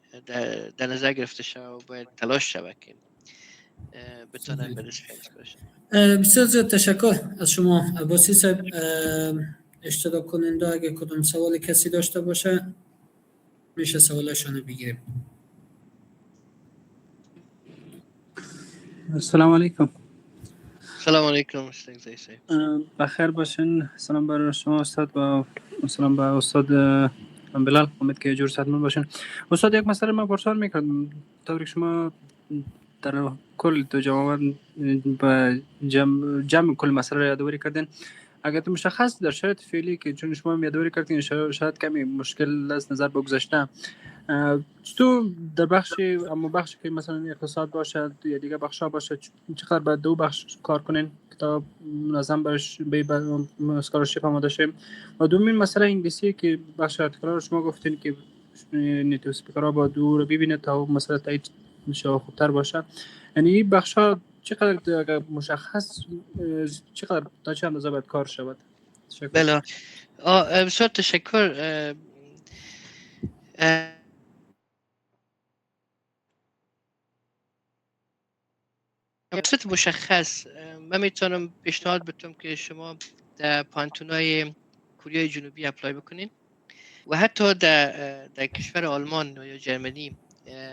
در نظر گرفته شود و باید تلاش شود که بتونن به دست بیارن. بسیار زیاد تشکر از شما عباسی صاحب. اشتراک کننده اگه کدام سوال کسی داشته باشه میشه سوالشون رو بگیریم. السلام علیکم. سلام علیکم. بخیر باشین. سلام برای شما استاد و سلام به استاد بلال. امید که جور صحتمند باشین. استاد یک مسئله من پرسان میکردم، طوری شما در کل دو جواب به جمع کل مسئله را یادآوری کردین. اگر تو مشخص در شرایط فعلی که چون شما یادآوری کردین شاید کمی مشکل از نظر بگذاشته، تو در بخشی که مثلا اقتصاد باشه یا دیگه بخشا باشه چقدر باید دو بخش کار کنین که منظم برش به اسکولرشپ آماده شیم؟ و دومین مسئله انگلیسی که بخش ارتکلار شما گفتین که نیتیو اسپیکرها با دو رو ببینه تا مسئله تایید میشه و خوبتر باشه، یعنی این بخشا چقدر مشخص چقدر تا چه اندازه باید کار شود؟ بله بسیار تشکر. بسیار مشخص من میتونم پیشنهاد بدم که شما در پانتونای کوریای جنوبی اپلای بکنین و حتی در کشور آلمان یا جرمنی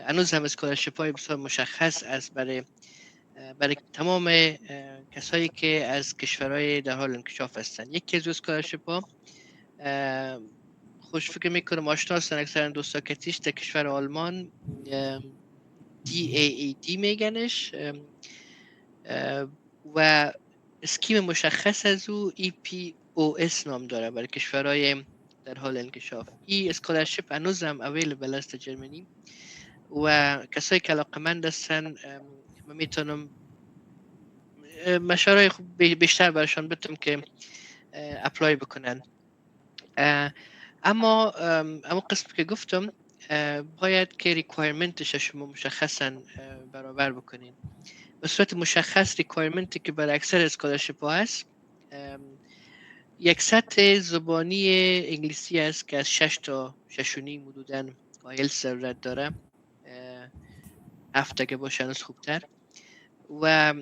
هنوز هم اسکولرشپ های بسیار مشخص است برای تمام کسایی که از کشورهای در حال انکشاف هستند. یکی از اسکولرشپ ها خوش فکر میکنم آشنا هستن اکثرا دوستا کتیش در کشور آلمان DAAD میگنش و اسکیم مشخص از او EPOS نام داره برای کشورهای در حال انکشاف. این اسکولرشپ هنوز هم اویلیبل است در جرمنی و کسایی که علاقمند هستن من میتونم مشارهای خوب بیشتر برشان بدم که اپلای بکنن. اما قسم که گفتم باید که ریکوایرمنتش شما مشخصا برابر بکنین. به صورت مشخص ریکوایرمنتی که برای اکثر اسکولرشپ ها هست یک سطح زبانی انگلیسی است که از 6 تا 6.5 حدوداً آیلتس ضرورت داره، 7 اگه باشه هنوز خوبتر. و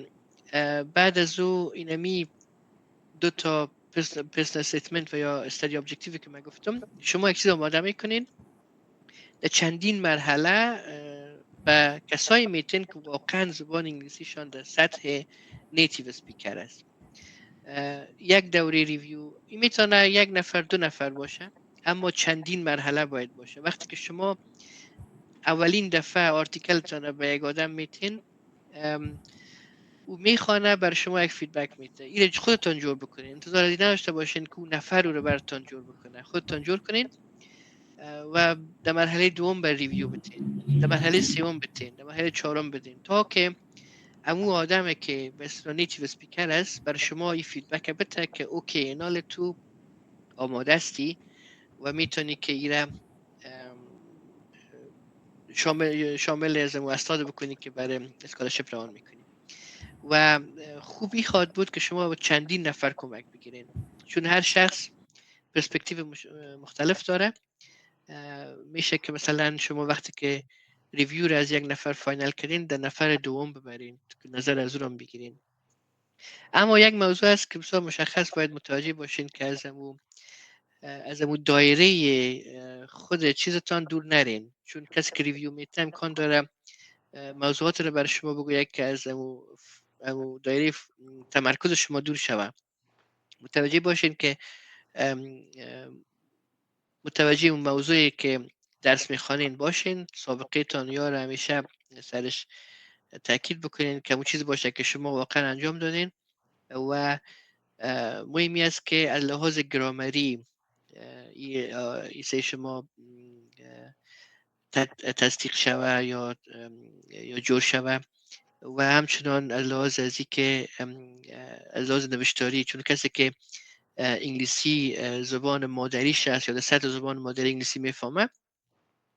بعد از او اینمی 2 تا پرسنل استیتمنت و یا استادی ابجکتیوی که من گفتم شما یک چیز آماده میکنین در چندین مرحله و کسایی میتین که واقعا زبان انگلیسیشان در سطح نیتیو اسپیکر است. یک دوره ریویو این میتونه 1 نفر 2 نفر باشه، اما چندین مرحله باید باشه. وقتی که شما اولین دفعه آرتیکلتون به یک آدم میتین او میخوانه بر شما یک فیدبک میده، این خودتون جور بکنین، انتظار از این نداشته باشین که اون نفر رو براتون جور بکنه، خودتون جور کنین و در مرحله دوم به ریویو بدین، در مرحله سوم بدین، در مرحله چهارم بدین، تا که امو آدمی که به اصطلاح نیتیو اسپیکر است برای شما این فیدبک بده که اوکی اینال تو آماده استی و میتونی که ایره شامل از استاد بکنی که برای اسکالرشپ روان میکنی. و خوبی خواهد بود که شما با چندین نفر کمک بگیرین، چون هر شخص پرسپکتیو مختلف داره. میشه که مثلا شما وقتی که ریویو را از یک نفر فاینال کردین در نفر دوم ببرین که نظر از اون بگیرین. اما یک موضوع است که بسیار مشخص باید متوجه باشین که از امو دایره خود چیزتان دور نرین، چون کسی که ریویو میته امکان داره موضوعات رو برای شما بگوید که از امو دایره تمرکز شما دور شوه. متوجه باشین که متوجه اون موضوعی که درس میخوانین باشین، سابقه تان یا رو همیشه سرش تاکید بکنین که اون چیزی باشه که شما واقعا انجام دادین. و مهمی است که از لحاظ گرامری ایسه شما تصدیق شوه یا جور شوه، و همچنان از لحاظ ازی که از لحاظ نوشتاری، چون کسی که انگلیسی زبان مادریش هست یا در سطح زبان مادری انگلیسی میفهمه،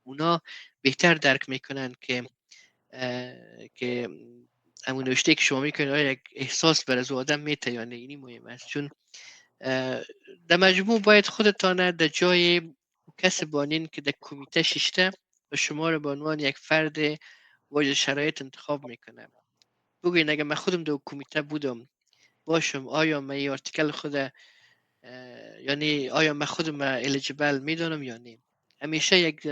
اونا بهتر درک میکنن که همون نوشته که شما میکنید آیا یک احساس بر از آدم میته یا نه. اینی مهم است، چون در مجموع باید خودتان در جای کسی بانین که در کمیته ششته و شما رو به عنوان یک فرد واجد شرایط انتخاب میکنه. بگوین اگه من خودم در کمیته بودم باشم، آیا من این آرتیکل خود یعنی آیا من خودم الیجیبل میدونم یا نه. همیشه یک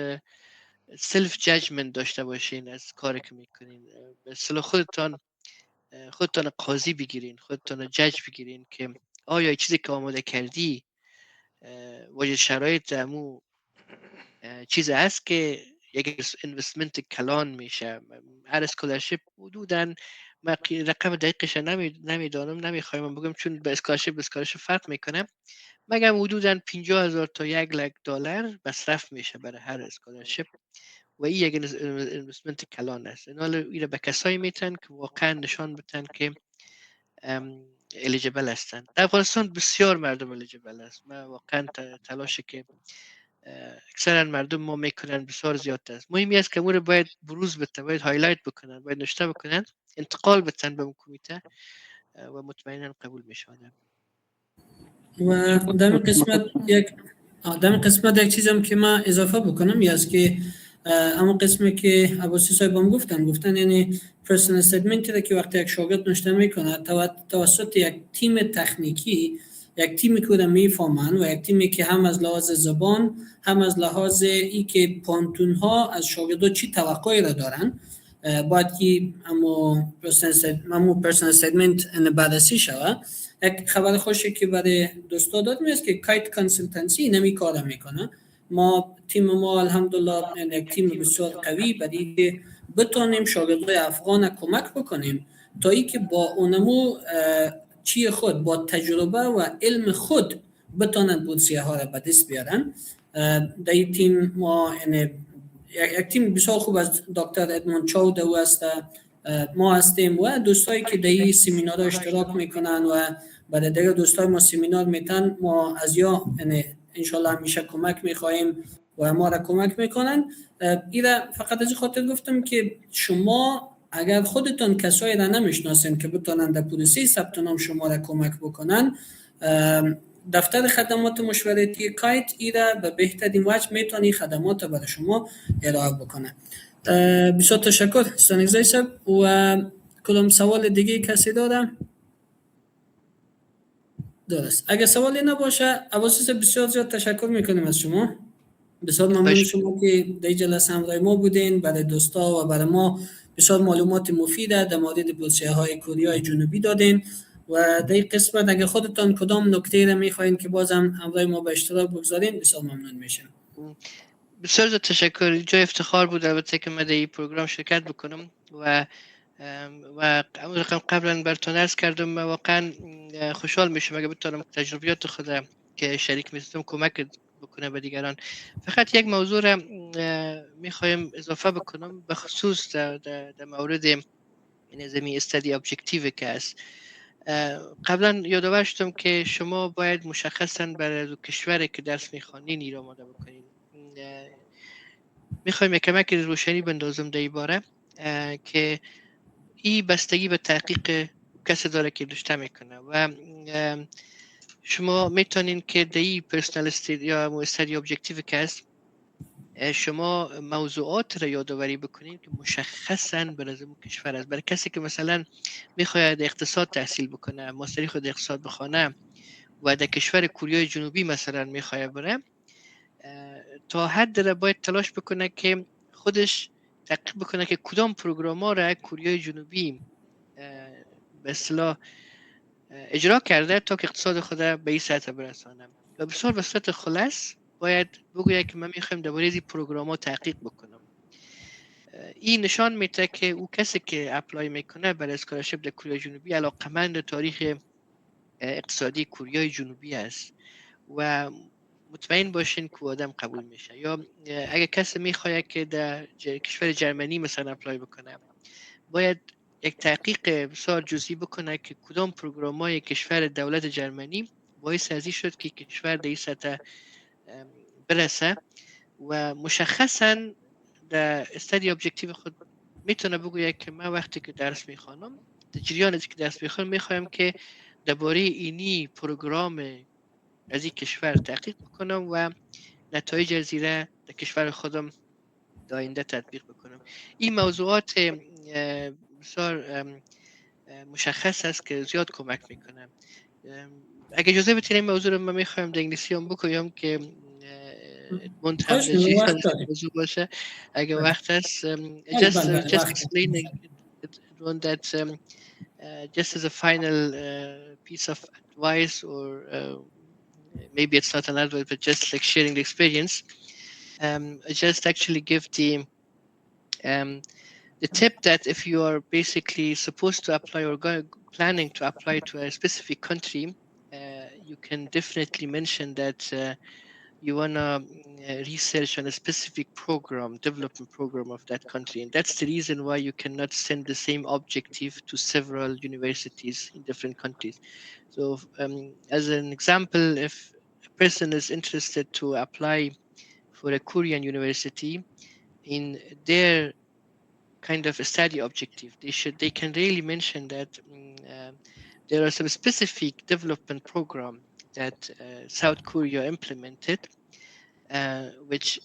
سلف ججمنت داشته باشین از کاری که میکنین. به اصطلاح خودتان قاضی بگیرین، خودتان جج بگیرین که آیا چیزی که آماده کردی واجد شرایط امو چیز هست که یک اینوستمنت کلان میشه. هر اسکولرشپ حدوداً رقم دقیقش نمیدانم، نمیخوایم بگم چون به اسکولرشپ فرق میکنه، مگم حدوداً 50,000 تا $1,00,000 مصرف میشه برای هر اسکولرشپ و این یک اینوستمنت کلان است. اینا به کسایی میتن که واقعا نشان بدن که الیجیبل هستن. در افغانستان بسیار مردم الیجیبل است. من واقعا تلاشی که اکثرا مردم ما میکنن بسیار زیاد است. مهمی است که امور باید بروز بتن، باید هایلایت بکنن، باید نشته بکنن، انتقال بتن به اون کمیته و مطمئنا قبول میشن. و دم قسمت یک چیزم که من اضافه بکنم است که اما قسمی که عباسی صاحب هم گفتن یعنی پرسونال استیتمنتی که وقتی یک شاگرد نوشته میکنه توسط یک تیم تکنیکی، یک تیمی که میفهمن و یک تیمی که هم از لحاظ زبان هم از لحاظ ای که پانتون ها از شاگردها چی توقعی را دارن، باید که امو پرسونال استیتمنت بررسی شود. یک خبر خوشی که برای دوستا داد میست که کایت کانسلتنسی نمی کار میکنه. ما تیم ما الحمدلله یک تیم بسیار قوی برای که بتونیم شاگردای افغان کمک بکنیم تا ای که با اونمو چی خود با تجربه و علم خود بتونن بورسیه ها را به دست بیارن. در این تیم ما یک تیم بسیار خوب از دکتر ادموند چاو دو است، ما هستیم و دوستایی که در این سمینار اشتراک میکنن و برای دیگر دوستای ما سمینار میتن، ما از یا انشالله همیشه کمک میخواهیم و ما را کمک میکنن. ایره فقط از خاطر گفتم که شما اگر خودتون کسایی را نمیشناسین که بتونن در پروسه ثبت نام شما را کمک بکنن، دفتر خدمات مشاورتی کایت ایره به بهترین وجه میتونی خدمات برای شما ارائه بکنه. بسیار تشکر سانگزای صاحب. و کدام سوال دیگه کسی داره؟ درست. اگر سوالی نباشه عباسی صاحب بسیار زیاد تشکر میکنیم از شما. بسیار ممنون شما که در جلسه همراه ما بودین. برای دوستا و برای ما بسیار معلومات مفیده در مورد پروژه های کوریای جنوبی دادین و در این قسمت اگر خودتان کدام نکته را میخواین که بازم همراه ما به اشتراک بگذارین بسیار ممنون میشم. بسیار زیاد تشکر. جای افتخار بود البته که من در این پروگرام شرکت بکنم و قبلا براتون عرض کردم واقعا خوشحال میشم اگه بتونم تجربیات خودم که شریک می‌شدم بکنه به دیگران. فقط یک موضوع را میخوایم اضافه بکنم به خصوص در مورد این زمین استادی ابجکتیو که است. قبلا یادآور شدم که شما باید مشخصا برای کشوری که درس میخوانین این را آماده بکنین. میخوایم یک کمک روشنی بندازم در این باره که این بستگی به تحقیق کسی داره که رشته میکنه و شما میتونین که در این پرسونال استادی یا استادی ابجکتیو که است شما موضوعات را یادآوری بکنین که مشخصاً به نظر کشور است. برای کسی که مثلا میخواید اقتصاد تحصیل بکنه، ماستری خود اقتصاد بخونه و در کشور کوریای جنوبی مثلا میخواید بره، تا حد را باید تلاش بکنه که خودش تحقیق بکنه که کدام پروگرام‌ها را کوریای جنوبی به اصطلاح اجرا کرده تا که اقتصاد خود به این سطح برسانه. و بسیار به صورت خلاص باید بگوید که من میخوایم درباره این پروگرام‌ها تحقیق بکنم. این نشان میده که او کسی که اپلای میکنه برای اسکالرشیپ در کوریای جنوبی علاقمند تاریخ اقتصادی کوریای جنوبی است و مطمئن باشین که آدم قبول میشه. یا اگر کسی میخواد که در کشور جرمنی مثلا اپلای بکنه، باید یک تحقیق بسیار جزئی بکنه که کدام پروگرام‌های کشور دولت جرمنی باعث ازی شد که کشور در این سطح برسه و مشخصاً در استادی ابجکتیو خود میتونه بگوید که من وقتی که درس میخوانم، در جریان که درس میخوانم میخوایم که درباره اینی پروگرام از این کشور تحقیق بکنم و نتایج از در کشور خودم در آینده تطبیق بکنم. این موضوعات بسیار مشخص است که زیاد کمک میکنه. اگه اجازه بدین این موضوع رو من میخوایم در انگلیسی هم بکنم که منتهم موضوع باشه. اگه وقت هست just explaining one that just as a final piece of advice or maybe it's not an advice but just like sharing the experience. I just actually give the tip that if you are basically supposed to apply or planning to apply to a specific country, you can definitely mention that you want to research on a specific program, development program of that country. And that's the reason why you cannot send the same objective to several universities in different countries. So as an example, if a person is interested to apply for a Korean university, in their kind of a study objective, they can really mention that there are some specific development program that South Korea implemented, which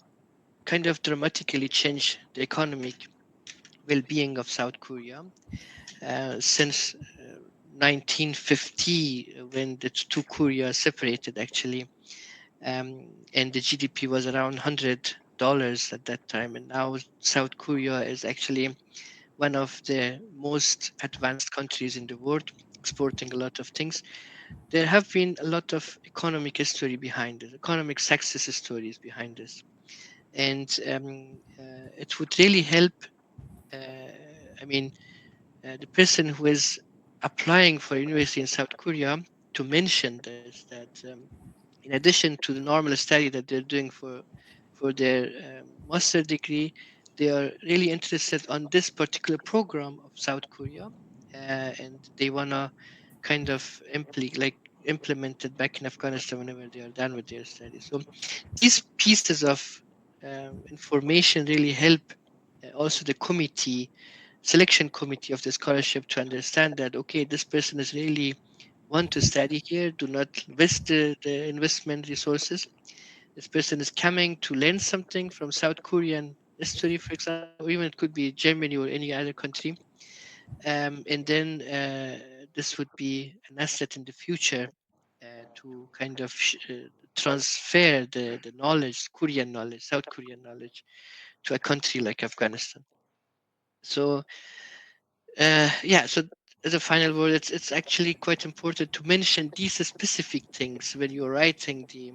kind of dramatically changed the economic well-being of South Korea since 1950, when the two Korea separated actually, and the GDP was around $100 at that time, and now South Korea is actually one of the most advanced countries in the world, exporting a lot of things. There have been a lot of economic history behind it, economic success stories behind this, and it would really help. The person who is applying for a university in South Korea to mention this, that in addition to the normal study that they're doing for their master degree, they are really interested on this particular program of South Korea, and they want to kind of implement it back in Afghanistan whenever they are done with their studies. So these pieces of information really help also the selection committee of the scholarship to understand that, okay, this person is really want to study here, do not waste the investment resources. This person is coming to learn something from South Korean history, for example, or even it could be Germany or any other country. And then this would be an asset in the future to kind of transfer the knowledge, Korean knowledge, South Korean knowledge, to a country like Afghanistan. So, so as a final word, it's actually quite important to mention these specific things when you're writing the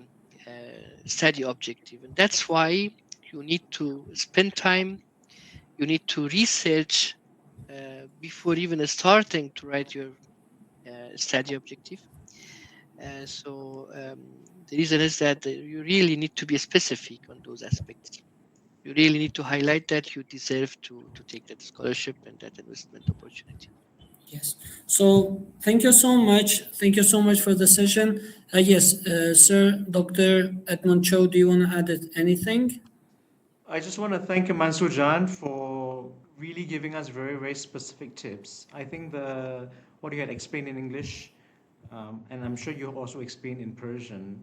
study objective. And that's why you need to spend time, you need to research before even starting to write your study objective. The reason is that you really need to be specific on those aspects. You really need to highlight that you deserve to take that scholarship and that investment opportunity. Yes. So thank you so much. Thank you so much for the session. Yes, sir, Dr. Edmond Cho, do you want to add anything? I just want to thank you, Mansour Jan, for really giving us very, very specific tips. I think what you had explained in English, and I'm sure you also explained in Persian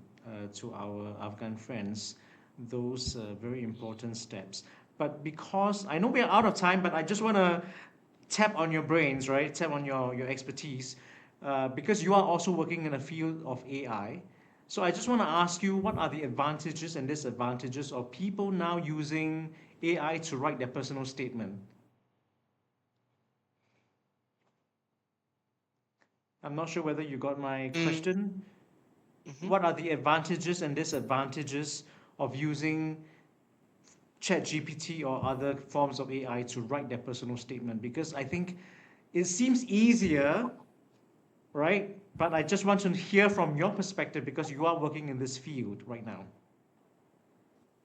to our Afghan friends, those very important steps. But because I know we are out of time, but I just want to tap on your brains, right? Tap on your expertise, because you are also working in a field of AI. So I just want to ask you, what are the advantages and disadvantages of people now using AI to write their personal statement? I'm not sure whether you got my question. What are the advantages and disadvantages of using ChatGPT or other forms of AI to write their personal statement? Because I think it seems easier, right? But I just want to hear from your perspective because you are working in this field right now.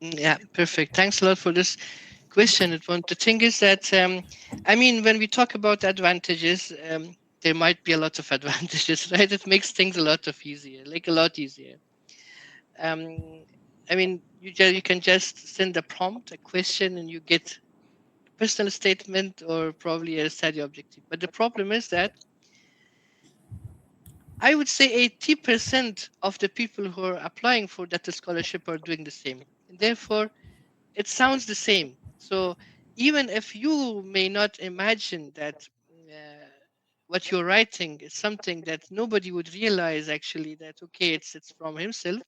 Yeah, perfect. Thanks a lot for this question. The thing is that, I mean, when we talk about advantages, there might be a lot of advantages, right? It makes things a lot easier. I mean, you can just send a prompt, a question, and you get a personal statement or probably a study objective. But the problem is that I would say 80% of the people who are applying for that scholarship are doing the same. And therefore, it sounds the same. So even if you may not imagine that what you're writing is something that nobody would realize actually that, okay, it's from himself.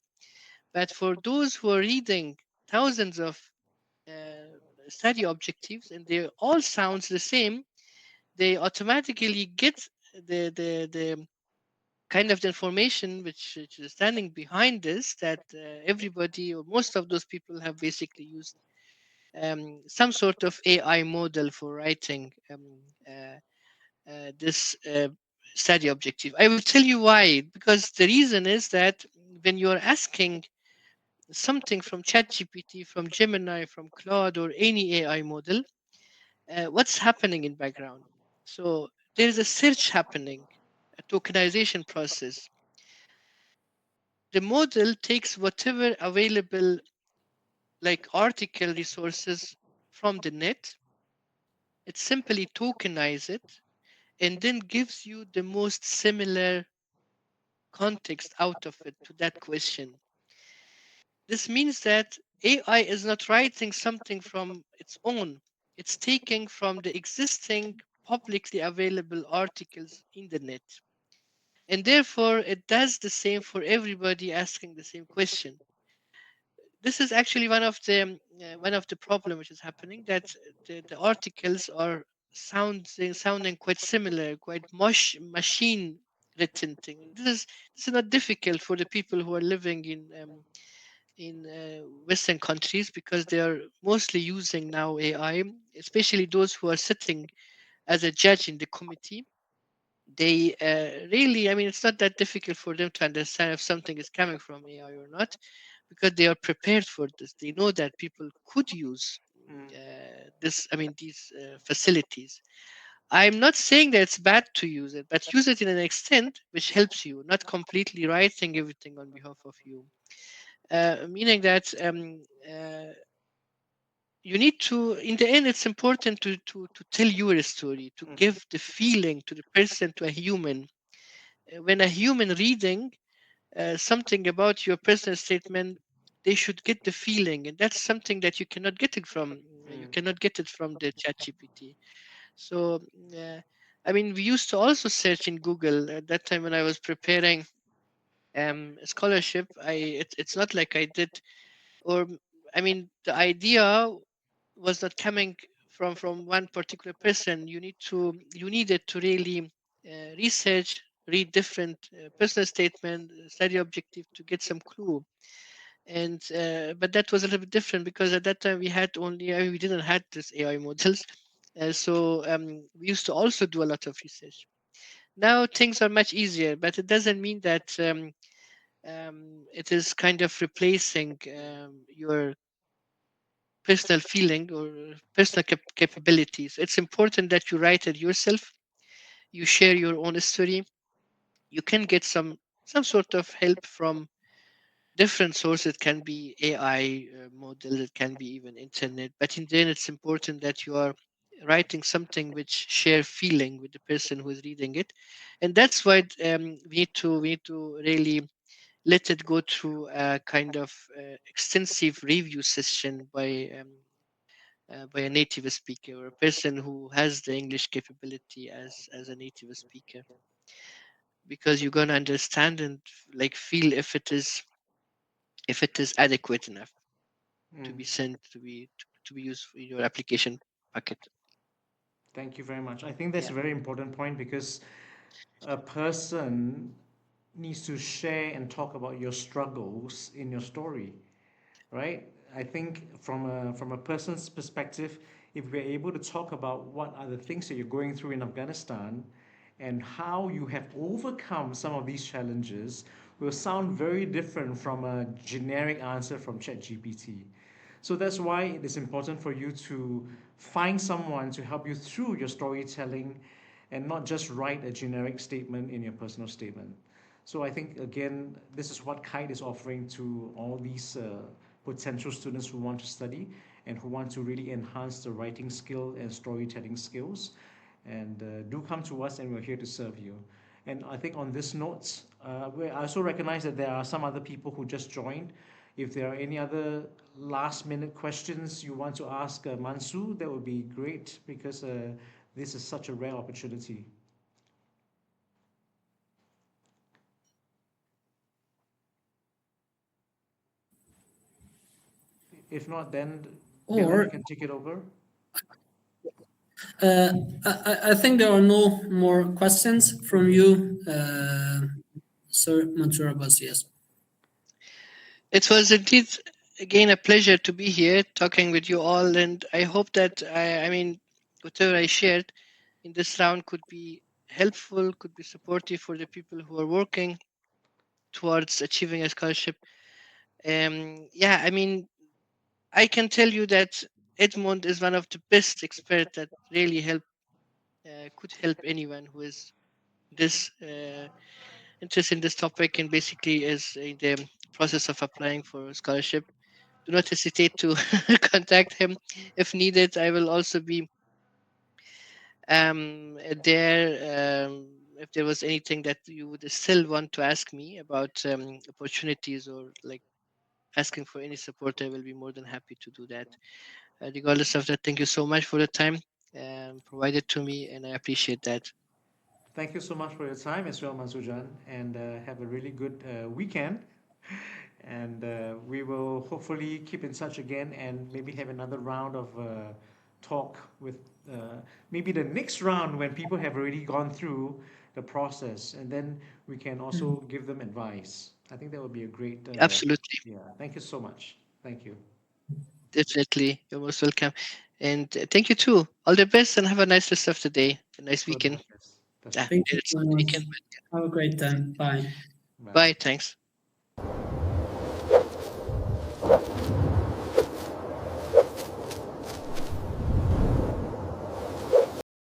But for those who are reading thousands of study objectives and they all sounds the same, they automatically get the kind of the information which is standing behind this, that everybody or most of those people have basically used some sort of AI model for writing this study objective. I will tell you why. Because the reason is that when you're asking something from ChatGPT, from Gemini, from Claude, or any AI model, what's happening in background? So there's a search happening, a tokenization process. The model takes whatever available like article resources from the net, it simply tokenizes it and then gives you the most similar context out of it to that question. This means that AI is not writing something from its own. It's taking from the existing publicly available articles in the net. And therefore, it does the same for everybody asking the same question. This is actually one of the problem which is happening, that the articles are sounding quite similar, quite machine written thing. This is not difficult for the people who are living in Western countries, because they are mostly using now AI, especially those who are sitting as a judge in the committee. They really, I mean, it's not that difficult for them to understand if something is coming from AI or not, because they are prepared for this. They know that people could use these facilities. I'm not saying that it's bad to use it, but use it in an extent which helps you, not completely writing everything on behalf of you. Meaning that you need to, in the end, it's important to tell your story, to give the feeling to the person, to a human. When a human reading something about your personal statement, they should get the feeling, and that's something that you cannot get it from. You cannot get it from the ChatGPT. So, I mean, we used to also search in Google at that time when I was preparing a scholarship. It's not like I did, or I mean, the idea was not coming from one particular person. You needed to really research, read different personal statement, study objective to get some clue. And but that was a little bit different, because at that time we had only, I mean, we didn't have this AI models, so we used to also do a lot of research. Now things are much easier, but it doesn't mean that it is kind of replacing your personal feeling or personal capabilities. It's important that you write it yourself. You share your own story. You can get some sort of help from different sources. It can be AI model, it can be even internet. But in the end, it's important that you are writing something which share feeling with the person who is reading it, and that's why we need to really let it go through a kind of extensive review session by a native speaker or a person who has the English capability as a native speaker, because you're going to understand and like feel if it is adequate enough to be sent to be used in your application packet. Thank you very much. I think that's Yeah. a very important point because a person needs to share and talk about your struggles in your story, right? I think from a person's perspective, if we're able to talk about what are the things that you're going through in Afghanistan and how you have overcome some of these challenges, will sound very different from a generic answer from ChatGPT. So that's why it is important for you to find someone to help you through your storytelling and not just write a generic statement in your personal statement. So I think, again, this is what KITE is offering to all these potential students who want to study and who want to really enhance the writing skill and storytelling skills. And do come to us, and we're here to serve you. And I think on this note, I also recognize that there are some other people who just joined. If there are any other last minute questions you want to ask Mansour, that would be great because this is such a rare opportunity. If not, then Bilal, Or you can take it over. I think there are no more questions from you, Sir Mansour Abbasi. Yes. It was indeed again a pleasure to be here talking with you all, and I hope that I mean whatever I shared in this round could be helpful, could be supportive for the people who are working towards achieving a scholarship. Yeah, I mean, I can tell you that Edmond is one of the best experts that really could help anyone who is this interested in this topic and basically is in the process of applying for a scholarship. Do not hesitate to contact him if needed. I will also be there if there was anything that you would still want to ask me about opportunities or like asking for any support. I will be more than happy to do that. Regardless of that, thank you so much for the time provided to me, and I appreciate that. Thank you so much for your time as well, Mansujan, and have a really good weekend. And we will hopefully keep in touch again and maybe have another round of talk with maybe the next round when people have already gone through the process, and then we can also give them advice. I think that would be a great. Absolutely, Yeah. Thank you so much. Thank you. definitely. You're most welcome. And thank you too. All the best and have a nice rest of the day. A nice Good weekend. luck. Yes. That's Ah, Thank you it's so not much. weekend. Have a great time. Bye. Bye. Bye. Thanks.